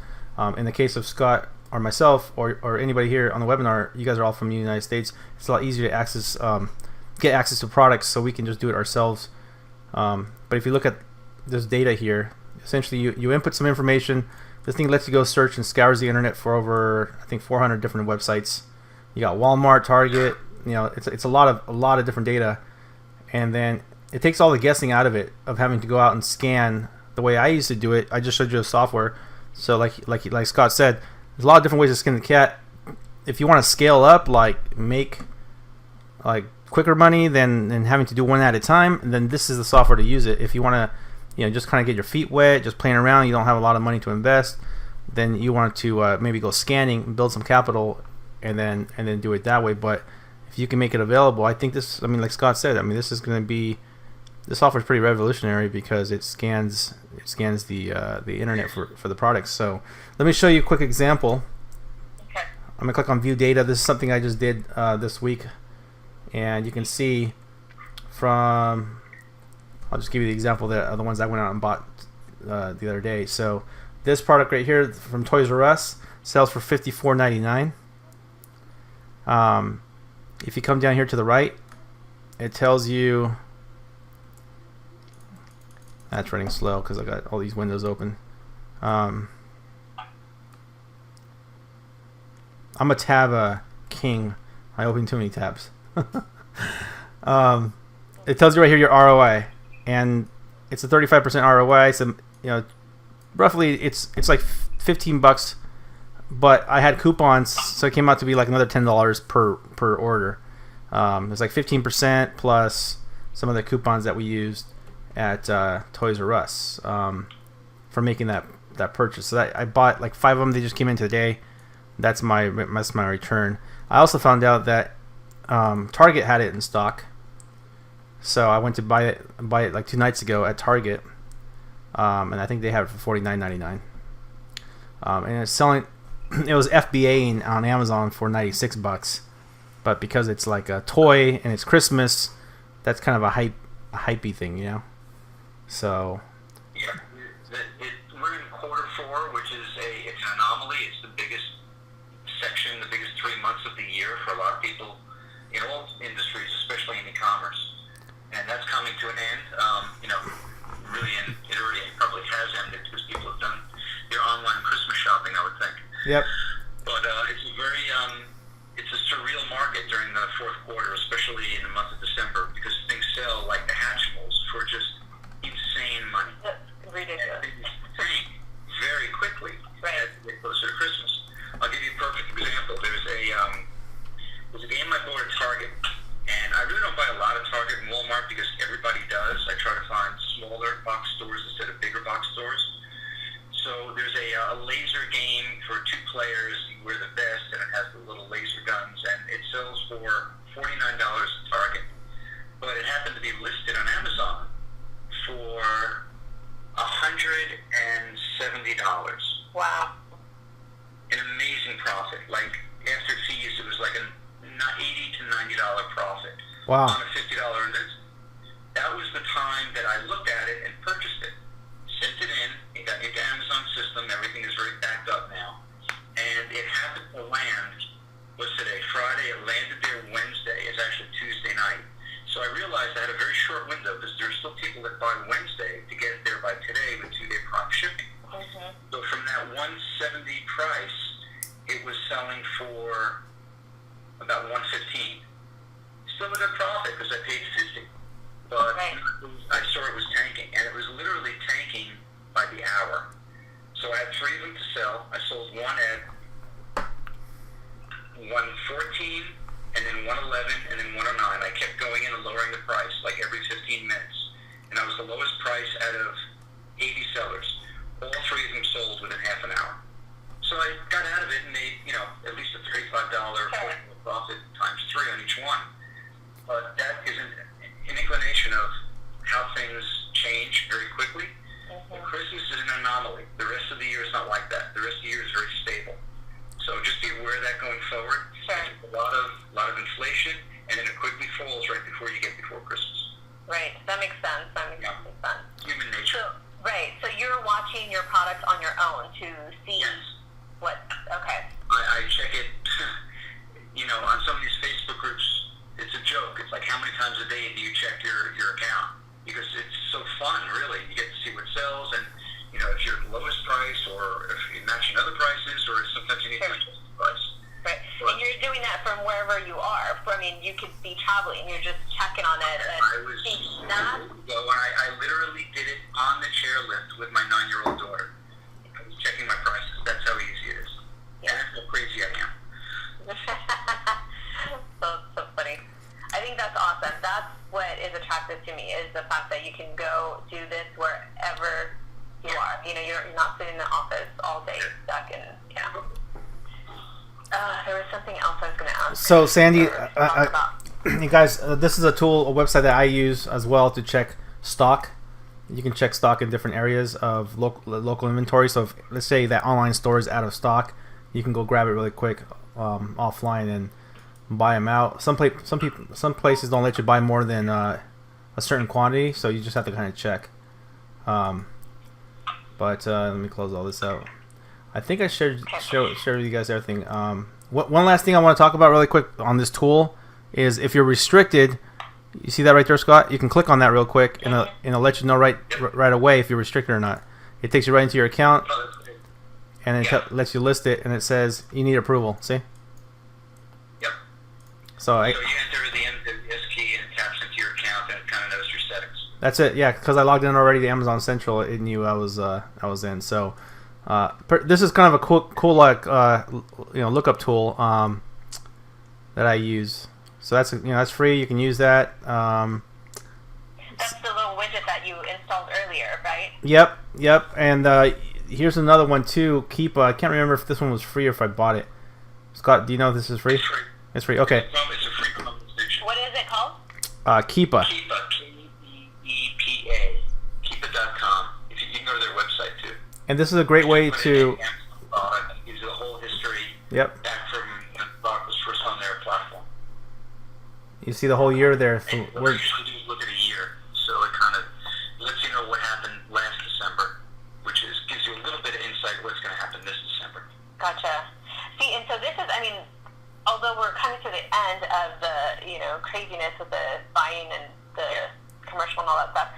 In the case of Scott or myself or anybody here on the webinar, you guys are all from the United States. It's a lot easier to access, get access to products, so we can just do it ourselves. But if you look at this data here, essentially you input some information. This thing lets you go search and scours the internet for over, I think, 400 different websites. You got Walmart, Target. It's a lot of different data, and then it takes all the guessing out of it, of having to go out and scan the way I used to do it. I just showed you the software. So like Scott said, there's a lot of different ways to skin the cat. If you want to scale up, make quicker money than having to do one at a time, then this is the software to use it. If you want to just kind of get your feet wet, just playing around, you don't have a lot of money to invest, then you want to maybe go scanning, build some capital, and then do it that way. But if you can make it available, I think this, like Scott said, this is going to be, this software is pretty revolutionary because it scans the internet for the products. So let me show you a quick example. Okay. I'm gonna click on view data. This is something I just did this week, and you can see from, I'll just give you the example that are the ones I went out and bought the other day. So this product right here from Toys R Us sells for $54.99. If you come down here to the right, it tells you, that's running slow because I got all these windows open. I'm a tab king. I open too many tabs. It tells you right here your ROI, and it's a 35% ROI. So roughly it's like $15, but I had coupons, so it came out to be like another $10 per order. It's like 15% plus some of the coupons that we used at Toys R Us for making that purchase. So I bought like 5 of them. They just came in today. That's my return. I also found out that Target had it in stock, so I went to buy it like 2 nights ago at Target, and I think they have it for $49.99. And it's selling. It was FBA on Amazon for $96, but because it's like a toy and it's Christmas, that's kind of a hypey thing, you know. So. Yeah, we're in Q4, which is it's an anomaly. It's the biggest section, the biggest 3 months of the year for a lot of people in all industries, especially in e-commerce, and that's coming to an end. Really, it already probably has ended because people have done their online Christmas shopping, I would think. Yep. But it's a very it's a surreal market during the Q4, especially in the month of December, because things sell like the Hatchimals for just insane money. That's ridiculous. Insane, very quickly. Right. As we get closer to Christmas. I'll give you a perfect example. There's a game I bought at Target, and I really don't buy a lot of Target and Walmart because everybody does. I try to find smaller box stores instead of bigger box stores. So there's a laser game for 2 players. You wear the vest, and it has the little laser guns, and it sells for $49 at Target. But it happened to be listed on Amazon for $170. Wow. An amazing profit. Like after fees, it was like a $80 to $90 profit Wow. on a $50 investment. That was the time that I looked at it and purchased it. Sent it in. It got into Amazon system. Everything is very backed up now. And it happened to land, what's today, Friday. It landed there Wednesday. It's actually Tuesday night. So I realized I had a very short window because there are still people that buy Wednesday to get it there by today with 2-day prime shipping. Mm-hmm. So from that $170 price, it was selling for about $115. Still a good profit because I paid $50. But Right. I saw it was tanking, and it was literally tanking by the hour. So I had 3 of them to sell. I sold one at $114, and then $111, and then $109. I kept going in and lowering the price like every 15 minutes. And I was the lowest price out of 80 sellers. All 3 of them sold within half an hour. So I got out of it and made, at least a $35 profit times 3 on each one. But that is an inclination of how things change very quickly. Mm-hmm. Christmas is an anomaly. The rest of the year is not like that. The rest of the year is very stable. So just be aware of that going forward. Sure. There's a lot of inflation, and then it quickly falls right before you get before Christmas. Right. That makes sense. That makes Yeah. complete sense. Human nature. Right. So you're watching your products on your own to see Yes. what. Okay. I check it, on some of these Facebook groups. It's a joke. It's like, how many times a day do you check your account? Because it's so fun, really. You get to see what sells, and if you're the lowest price, or if you're matching other prices, or sometimes you need to adjust the price. Right. And you're doing that from wherever you are. I mean, you could be traveling. You're just checking on it. And I literally did it on the chairlift with my 9-year-old daughter. I was checking my prices. That's how easy it is. Yeah. And that's how crazy I am. so funny. I think that's awesome. That's what is attractive to me, is the fact that you can go do this wherever you are. You're not sitting in the office all day stuck in. There was something else I was going to ask. So Sandy, about. you guys, this is a website that I use as well to check stock. You can check stock in different areas of local inventory. So if, let's say that online store is out of stock, you can go grab it really quick offline and buy them out. Some places don't let you buy more than a certain quantity, so you just have to kind of check. But let me close all this out. I think I shared with you guys everything. One last thing I want to talk about really quick on this tool is if you're restricted. You see that right there, Scott? You can click on that real quick, and it'll let you know right away if you're restricted or not. It takes you right into your account, and it lets you list it, and it says you need approval. See? So you enter the S key, and it taps into your account, and it kind of knows your settings. That's it. Yeah, because I logged in already to Amazon Central. It knew I was in. So this is kind of a cool like lookup tool that I use. So that's free. You can use that. That's the little widget that you installed earlier, right? Yep. And here's another one too. Keepa. I can't remember if this one was free or if I bought it. Scott, do you know if this is free? It's free. It's free. Okay. It's a free conversation. What is it called? Keepa. Keepa, Keepa, Keepa.com. If you can go to their website too. And this is a great way to. It gives you the whole history. Yep. Back from when the product was first on their platform. You see the whole year there. And what we usually do is look at a year, so it kind of lets you know what happened last December, which gives you a little bit of insight what's going to happen this December. Gotcha. See, and so this is, I mean, although we're coming to the end of the, craziness of the buying and the commercial and all that stuff,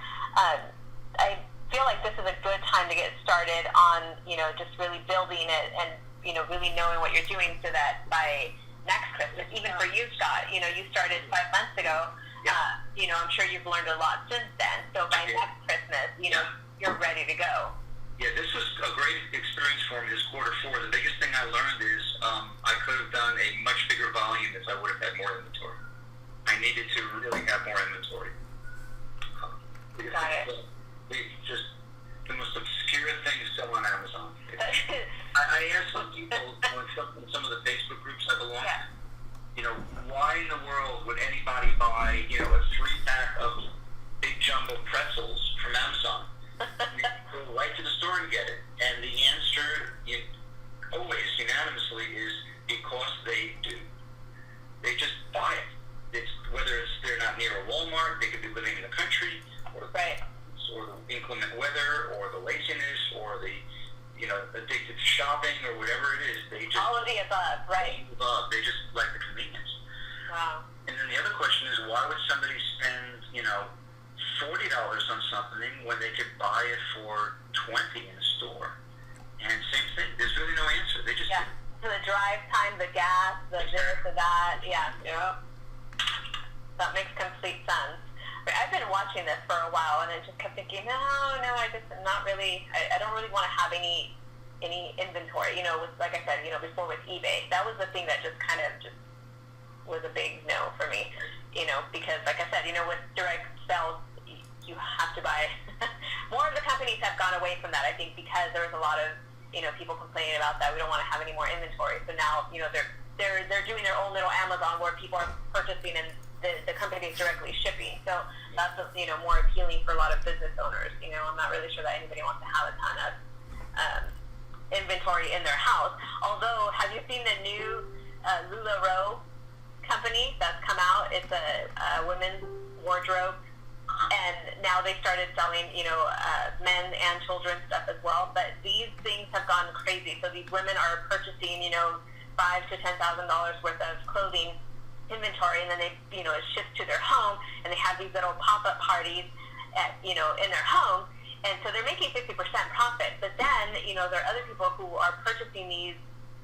I feel like this is a good time to get started on, just really building it and, really knowing what you're doing so that by next Christmas, even for you, Scott, you started 5 months ago. Yeah. I'm sure you've learned a lot since then. So by next Christmas, you're ready to go. Yeah, this was a great experience for me this quarter four. The biggest thing I learned is I could have done a much bigger volume if I would have had more inventory. I needed to really have more inventory. Got it. Just the most obscure things sell on Amazon. I asked some people in some of the Facebook groups I belong to, why in the world would anybody buy, a 3-pack of big jumbo pretzels from Amazon? Go right to the store and get it. And the answer, always unanimously, is because they do. They just buy it. Whether they're not near a Walmart, they could be living in the country, or the inclement weather, or the laziness, or the addicted to shopping, or whatever it is. They just all of the above, right? They just like the convenience. Wow. And then the other question is, why would somebody spend $40 on something when they could buy it for $20 in a store? And same thing. There's really no answer. They just So the drive time, the gas, the this, the that, that makes complete sense. I've been watching this for a while, and I just kept thinking, no, I just not really. I don't really want to have any inventory. Like I said, before with eBay, that was the thing that just kind of just was a big no for me. Because like I said, with direct sales, you have to buy. More of the companies have gone away from that, I think, because there was a lot of people complaining about that. We don't want to have any more inventory. So now they're doing their own little Amazon where people are purchasing and the company's directly shipping. So that's more appealing for a lot of business owners. I'm not really sure that anybody wants to have a ton of inventory in their house. Although, have you seen the new LuLaRoe company that's come out? It's a women's wardrobe, and now they started selling men and children's stuff as well. But these things have gone crazy. So these women are purchasing $5,000 to $10,000 worth of clothing inventory, and then they it's shipped to their home, and they have these little pop-up parties at in their home, and so they're making 50% profit. But then there are other people who are purchasing these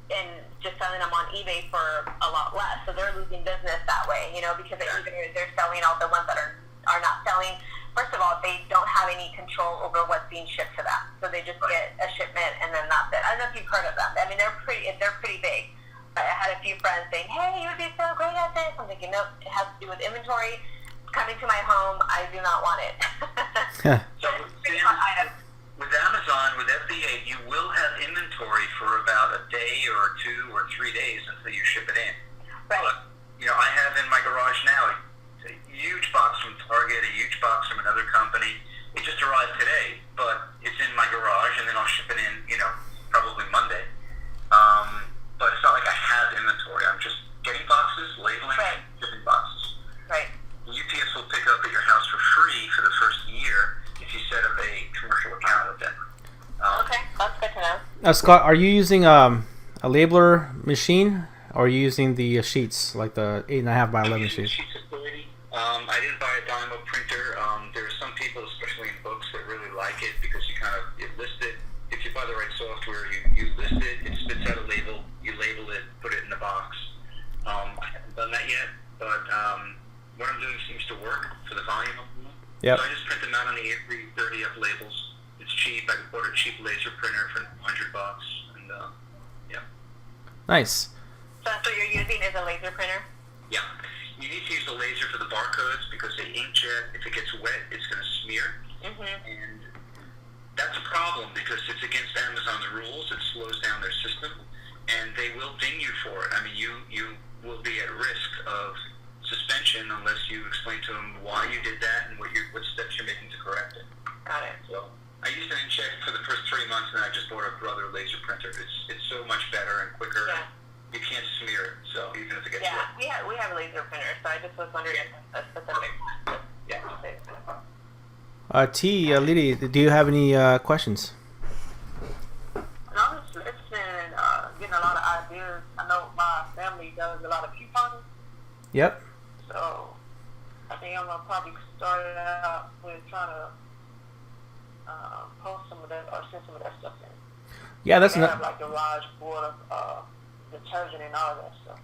and just selling them on eBay for a lot less, so they're losing business that way, because they're selling all the ones that are not selling. First of all, they don't have any control over what's being shipped to them, so they just get a shipment and then that's it. I don't know if you've heard of them. I mean, they're pretty big. I had a few friends saying, hey, you would be so great at this. I'm thinking, nope, it has to do with inventory. It's coming to my home. I do not want it. So with Amazon, with FBA, you will have inventory for about a day or 2 or 3 days until you ship it in. Right. But, I have in my garage now a huge box from Target, a huge box from another company. It just arrived today, but it's in my garage, and then I'll ship it in, probably Monday. But it's not like I have inventory. I'm just getting boxes, labeling, and shipping boxes. Right. UPS will pick up at your house for free for the first year if you set up a commercial account with them. Okay, that's good to know. Now, Scott, are you using a labeler machine, or are you using the sheets, like the 8.5 by 11 sheets? Sheets of 30. I didn't buy a Dymo printer. There are some people, especially in books, that really like it because you list it. If you buy the right software, you list it, it spits out a label, you label it, put it in the box. I haven't done that yet, but what I'm doing seems to work for the volume. Yep. So I just print them out on the 30F labels. It's cheap. I bought a cheap laser printer for $100, and yeah. Nice. So that's what you're using is a laser printer? Yeah. You need to use the laser for the barcodes because the inkjet, if it gets wet, it's going to smear. And that's a problem because it's against Amazon's rules. It slows down their system, and they will ding you for it. I mean, you will be at risk of suspension unless you explain to them why you did that and what steps you're making to correct it. Got it. So I used an inkjet for the first 3 months, and I just bought a Brother laser printer. It's so much better and quicker. Yeah. You can't smear it, so even if it gets Yeah, wet. we have a laser printer, so I just was wondering if a specific. Yeah. Lily, do you have any questions? And I'm just listening, getting a lot of ideas. I know my family does a lot of couponing, Yep. so I think I'm gonna probably start it out with trying to post some of that or send some of that stuff in. Yeah, that's They not. have like garage board of detergent and all that stuff.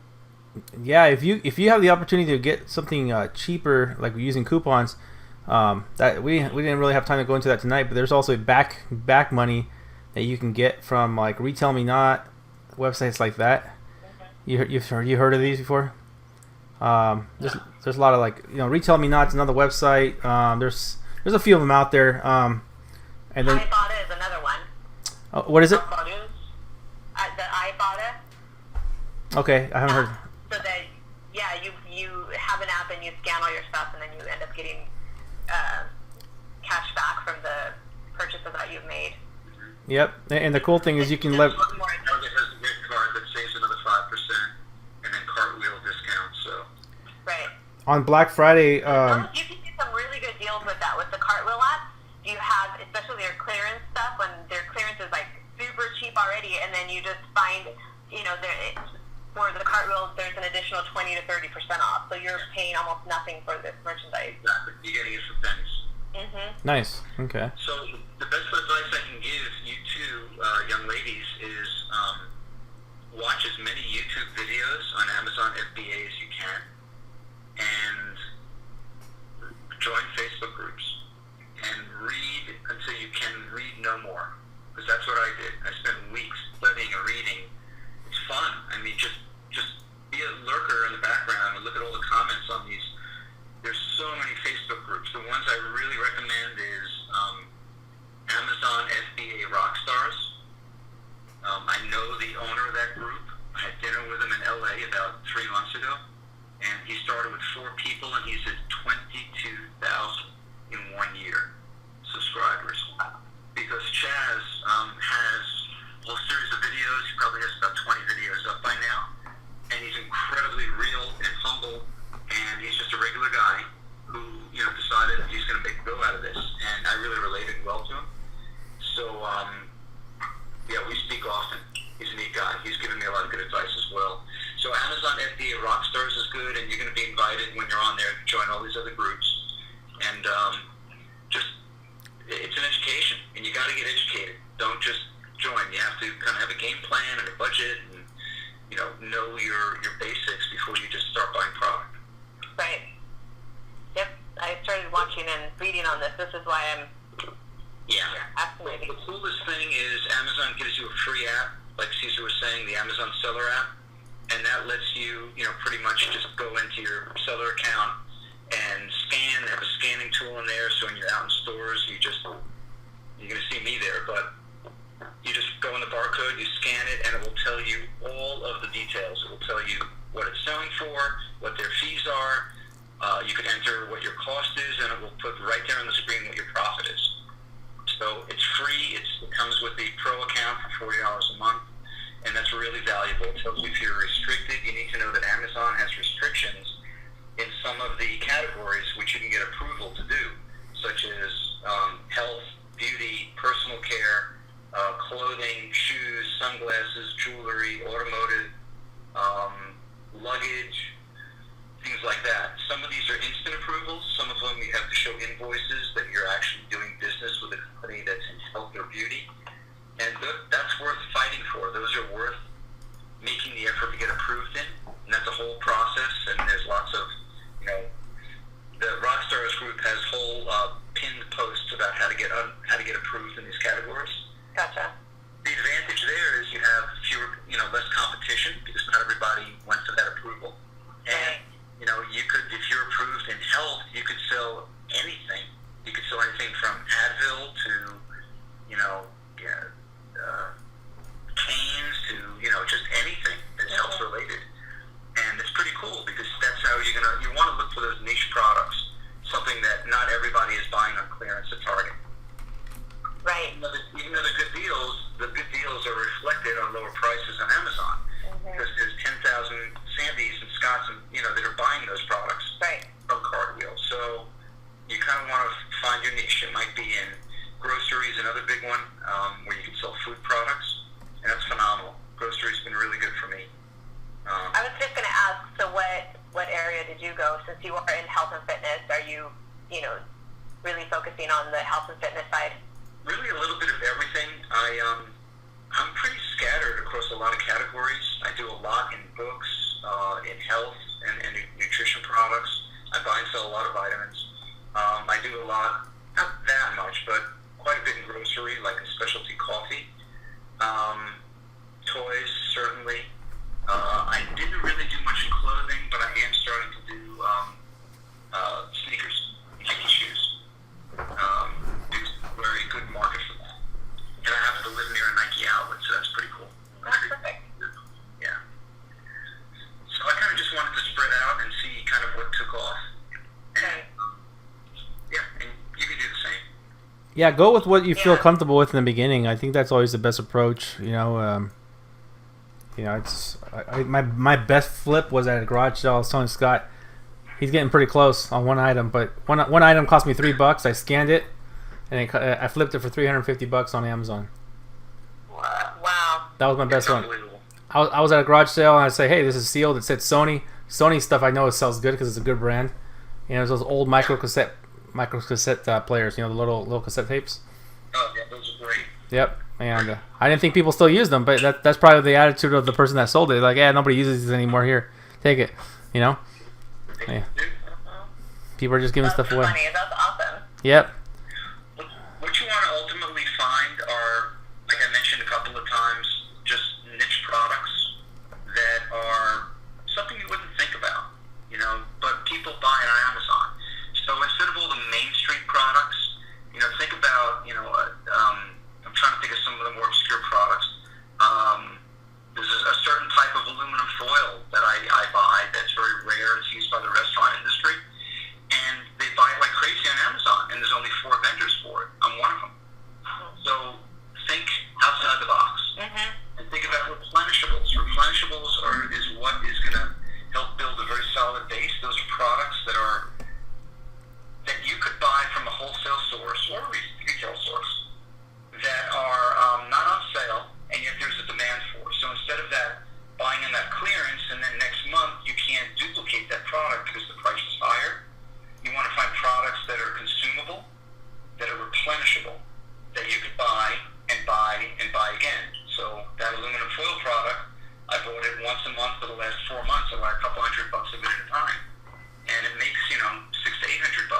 Yeah, if you have the opportunity to get something cheaper, like using coupons, that we didn't really have time to go into that tonight. But there's also back money that you can get from like Retail Me Not websites like that. You've heard of these before? There's a lot of like Retail Me Not's another website. There's a few of them out there. And then iBota is another one. what is it? How about this? The iBota. Okay, I haven't heard. So that you have an app and you scan all your stuff and then you end up getting cash back from the purchases that you've made. Yep, and the cool thing is you can Target has a gift card that saves another 5%, and then cartwheel discounts. So Right. on Black Friday. You can do some really good deals with that with the Cartwheel app. You have, especially their clearance stuff, when their clearance is like super cheap already, and then you just find, for the Cartwheel, there's an additional 20 to 30% off. So you're paying almost nothing for this merchandise. exactly, you're getting it for pennies. Nice. Okay. So the best advice I can give you two young ladies is watch as many YouTube videos on Amazon FBA as you can, and join Facebook groups and read until you can read no more. Because that's what I did. I spent weeks studying and reading. It's fun. I mean, just be a lurker in the background and look at all the comments on these. There's so many Facebook groups. The ones I really recommend is Amazon FBA Rockstars. I know the owner of that group. I had dinner with him in LA about 3 months ago, and he started with 4 people, and he's at 22,000 in 1 year subscribers. Because Chaz has a whole series of videos. He probably has about 20 videos up by now, and he's incredibly real and humble. And he's just a regular guy who, decided he's going to make a go out of this. And I really related well to him. So, we speak often. He's a neat guy. He's given me a lot of good advice as well. So Amazon FBA Rockstars is good, and you're going to be invited when you're on there to join all these other groups. And it's an education, and you got to get educated. Don't just join. You have to kind of have a game plan and a budget and, know your basics before you just start buying product. Right. Yep. I started watching and reading on this. This is why I'm fascinated. The coolest thing is Amazon gives you a free app, like Caesar was saying, the Amazon Seller app, and that lets you, pretty much just go into your seller account and scan. They have a scanning tool in there, so when you're out in stores, you're going to see me there, but you just go in the barcode, you scan it, and it will tell you all of the details. It will tell you what it's selling for, what their fees are. You can enter what your cost is, and it will put right there on the screen what your profit is. So it's free. It comes with the Pro account for $40 a month, and that's really valuable. It tells you if you're restricted. You need to know that Amazon has restrictions in some of the categories which you can get approval to do, such as health, beauty, personal care, clothing, shoes, sunglasses, jewelry, automotive, luggage, things like that. Some of these are instant approvals. Some of them you have to show invoices that you're actually doing business with a company that's in health or beauty. And that's worth fighting for. Those are worth making the effort to get approved in. And that's a whole process, and there's lots of, the Rockstars group has whole pinned posts lower prices on Amazon because there's 10,000 Sandys and Scotts and that are buying those products from Cartwheel. So you kind of want to find your niche. It might be in groceries, another big one, where you can sell food products, and that's phenomenal. Grocery's been really good for me. I was just going to ask, so what area did you go? Since you are in health and fitness, are you really focusing on the health and fitness side? Really a little bit of everything. I'm pretty scattered across a lot of categories. I do a lot in books, in health and nutrition products. I buy and sell a lot of vitamins. I do a lot, not that much, but quite a bit in grocery, like in specialty coffee. Toys, certainly. I didn't really do much in clothing, but I am starting to do sneakers, Nike shoes. It's a very good market for that. And I happen to live near a Nike outlet, so that's pretty cool. That's perfect. Yeah. So I kind of just wanted to spread out and see kind of what took off. And, and you can do the same. Yeah, go with what you feel comfortable with in the beginning. I think that's always the best approach. It's my best flip was at a garage sale. I was telling Scott, he's getting pretty close on one item, but one item cost me $3. I scanned it, and I flipped it for $350 on Amazon. Wow. That was my best one. I was at a garage sale, and I say, hey, this is sealed. It said Sony. Sony stuff I know it sells good because it's a good brand. It was those old micro cassette players, the little cassette tapes. Oh, yeah, those are great. Yep. And I didn't think people still use them, but that's probably the attitude of the person that sold it. Like, nobody uses these anymore. Here, take it. Yeah. People are just giving stuff away. Funny. That's awesome. Yep. What you want to ultimately find are, like I mentioned a couple of times, just niche products that are something you wouldn't think about, but people buy it on Amazon. So instead of all the mainstream products, think about, I'm trying to think of some of the more obscure products. There's a certain type of aluminum foil that I buy that's very rare. It's used by the restaurant industry. And they buy it like crazy on Amazon, and there's only 4 vendors for it. I'm one of them. So think outside the box. And think about replenishables. Replenishables is what is going to help build a very solid base. Those are products that you could buy from a wholesale source or a retail source that are not on sale, and yet there's a demand for. So instead of that, buying in that clearance, and then next month you can't duplicate that product because the price is higher, you want to find products that are consumable, that are replenishable, that you could buy and buy and buy again. So that aluminum foil product, I bought it once a month for the last 4 months. I buy a couple $100 of it at a time, and it makes $600 to $800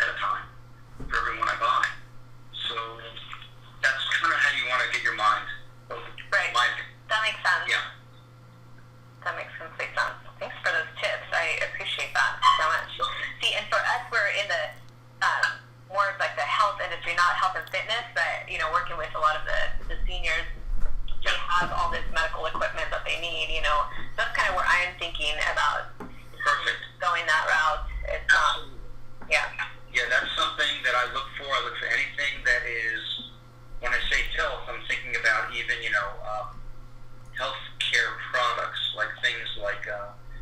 at a time for every one I buy. So that's kind of how you want to get your mind open. Right. That makes sense. Yeah. That makes complete sense. Thanks for those tips. I appreciate that so much. See, and for us, we're in the more of like the health industry, not health and fitness, but working with a lot of the seniors. They have all this medical equipment that they need. So that's kind of where I am thinking about going that route. It's yeah. Yeah, that's something that I look for. I look for anything that is, when I say health, I'm thinking about even, healthcare products, like things like,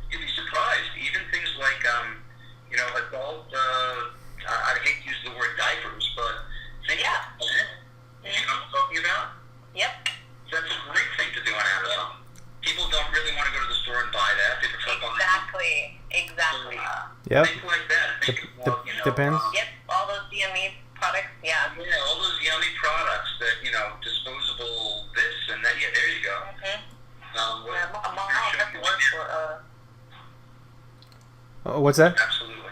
you'd be surprised, even things like, adult, I hate to use the word diapers, but things like that. You know what I'm talking about? Yep. That's a great thing to do on Amazon. People don't really want to go to the store and buy that. They prefer buying Exactly. Yep. things like that. Depends. Yep. All those DME products. Yeah. Yeah, all those yummy products that, disposable this and that. Yeah, there you go. My mom actually works for What's that? Absolutely.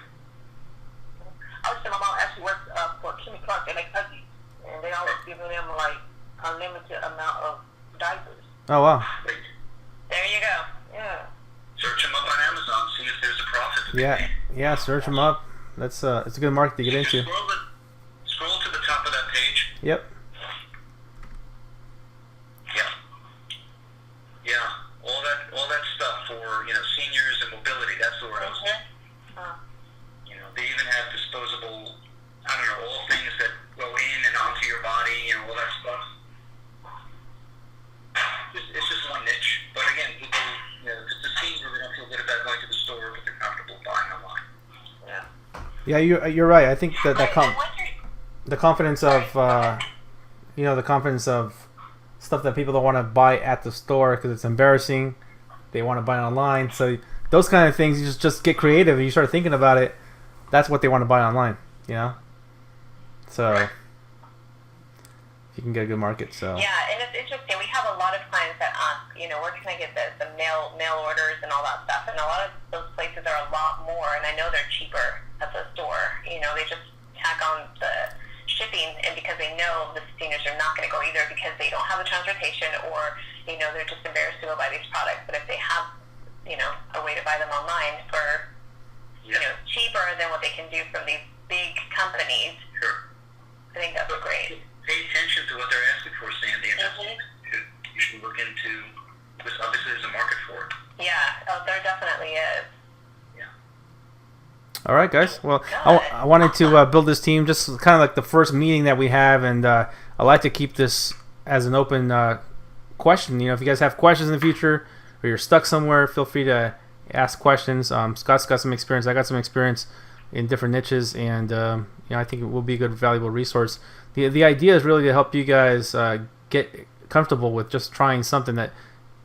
I was saying my mom actually works for Kimmy Clark and Kentucky, and they always giving them like unlimited amount of diapers. Oh, wow. Great. There you go. Yeah. Search them up on Amazon, see if there's a profit to be made. Yeah, search them up. It's a good market to get into. Scroll to the top of that page. Yep. Yeah. All that stuff for, seniors and mobility, that's the word I was saying. They even have disposable, all things that go in and onto your body, all that stuff. It's Yeah, you're right. I think that Like, and once you're, the confidence of the confidence of stuff that people don't want to buy at the store because it's embarrassing. They want to buy it online. So those kind of things, you just get creative and you start thinking about it. That's what they want to buy online. You know. So you can get a good market. So yeah, and it's interesting. We have a lot of clients that ask, where can I get the mail orders and all that stuff? And a lot of those places are a lot more, and I know they're cheaper at the store. They just tack on the shipping, and because they know the seniors are not going to go either because they don't have the transportation, or they're just embarrassed to go buy these products. But if they have a way to buy them online for cheaper than what they can do from these big companies, Sure. I think that's great. Pay attention to what they're asking for, Sandy, and you should look into, because obviously there's a market for it. Yeah, there definitely is. all right, guys. Well, I wanted to build this team, just kind of like the first meeting that we have, and I like to keep this as an open question. If you guys have questions in the future or you're stuck somewhere, feel free to ask questions. Scott's got some experience. I got some experience in different niches, and I think it will be a good, valuable resource. The idea is really to help you guys get comfortable with just trying something that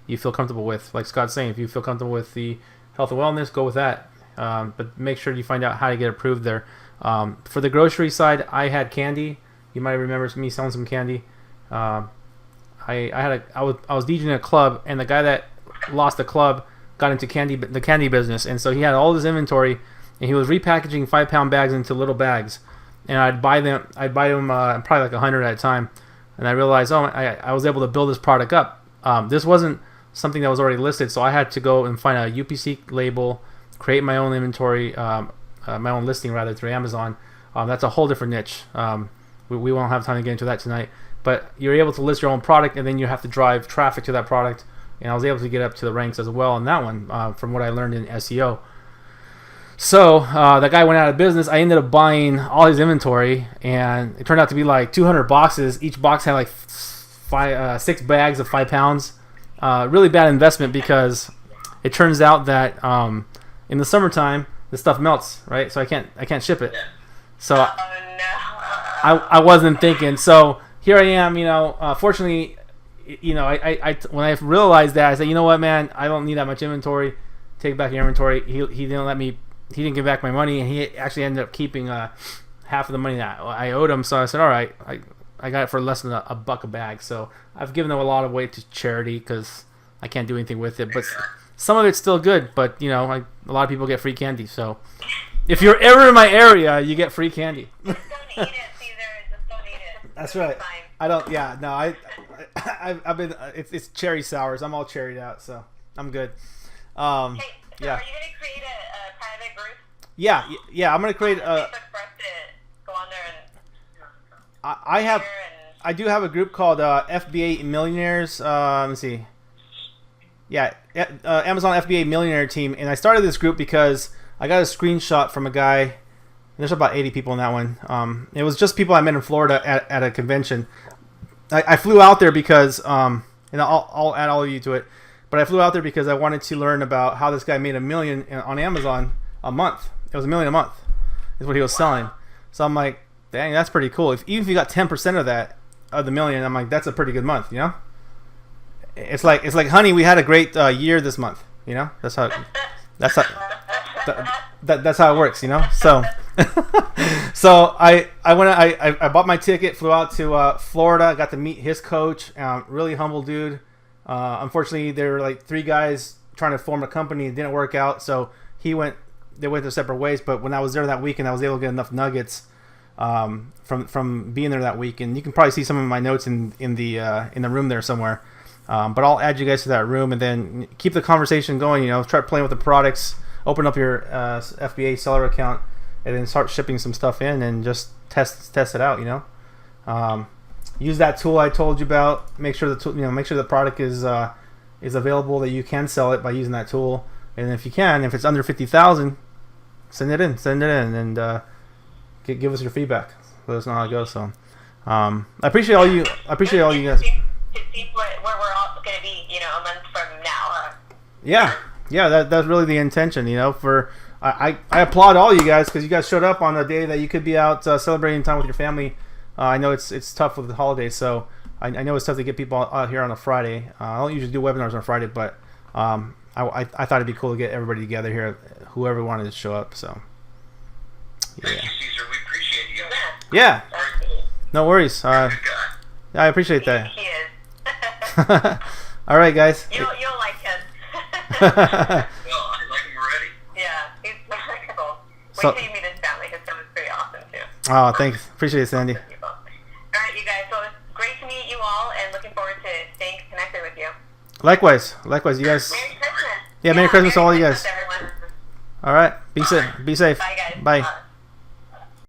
you feel comfortable with. Like Scott's saying, if you feel comfortable with the health and wellness, go with that. But make sure you find out how to get approved there. For the grocery side, I had candy. You might remember me selling some candy. I was DJing in a club, and the guy that lost the club got into the candy business, and so he had all this inventory, and he was repackaging 5-pound bags into little bags, and I'd buy them probably like 100 at a time, and I realized I was able to build this product up. This wasn't something that was already listed, so I had to go and find a UPC label, create my own inventory, my own listing rather, through Amazon. That's a whole different niche. We won't have time to get into that tonight, but you're able to list your own product, and then you have to drive traffic to that product, and I was able to get up to the ranks as well on that one from what I learned in SEO. So that guy went out of business. I ended up buying all his inventory, and it turned out to be like 200 boxes. Each box had like 6 bags of 5 pounds. Really bad investment, because it turns out that in the summertime the stuff melts, right? So I can't ship it. So I wasn't thinking. So here I am. Fortunately, I when I realized that, I said, you know what, man, I don't need that much inventory. Take back your inventory. He didn't let me. He didn't give back my money, and he actually ended up keeping half of the money that I owed him. So I said, all right, I got it for less than a buck a bag. So I've given them a lot of weight to charity because I can't do anything with it. But some of it's still good. But a lot of people get free candy. So if you're ever in my area, you get free candy. Just don't eat it, Caesar. Just don't eat it. That's right. I don't. Yeah. No. I've been. It's cherry sours. I'm all cherried out, so I'm good. Hey, so yeah. Are you going to create a private group? Yeah. I'm gonna create a. Facebook for us to go on there and. I do have a group called FBA Millionaires. Let me see. Yeah, Amazon FBA Millionaire Team, and I started this group because I got a screenshot from a guy. There's about 80 people in that one. It was just people I met in Florida at a convention. I flew out there because, and I'll add all of you to it, but I flew out there because I wanted to learn about how this guy made $1 million on Amazon a month. It was $1 million a month is what he was selling. So I'm like, dang, that's pretty cool. Even if you got 10% of that, of the $1 million, I'm like, that's a pretty good month, It's like, honey, we had a great year this month, That's how it works, So, so I bought my ticket, flew out to Florida, got to meet his coach, really humble dude. Unfortunately, there were like 3 guys trying to form a company. It didn't work out, so they went their separate ways. But when I was there that weekend, I was able to get enough nuggets from being there that week, and you can probably see some of my notes in the room there somewhere. But I'll add you guys to that room, and then keep the conversation going. Try playing with the products. Open up your FBA seller account, and then start shipping some stuff in, and just test it out. Use that tool I told you about. Make sure the product is available, that you can sell it by using that tool. And if it's under 50,000, send it in, and give us your feedback. Let us know how it goes. So I appreciate all you. I appreciate all you guys. To see where we're all going to be, a month from now. Yeah, that's really the intention. For I applaud all you guys because you guys showed up on a day that you could be out celebrating time with your family. I know it's tough with the holidays, so I know it's tough to get people out here on a Friday. I don't usually do webinars on Friday, but I thought it'd be cool to get everybody together here, whoever wanted to show up. So yeah. Thank you, Caesar. We appreciate you. Yeah. Very cool. No worries. You're a good guy. I appreciate that. He is. All right, guys. You'll like him. Well, I like him already. Yeah, he's very cool. Wait So- till you meet his family. His family's pretty awesome too. Oh, thanks. Appreciate it, Sandy. Awesome people. All right, you guys. Well, it's great to meet you all, and looking forward to staying connected with you. Likewise, you guys. Merry Christmas. Yeah, Merry Christmas to all you guys. Everyone. All right, be safe. Bye, guys. Bye. Bye.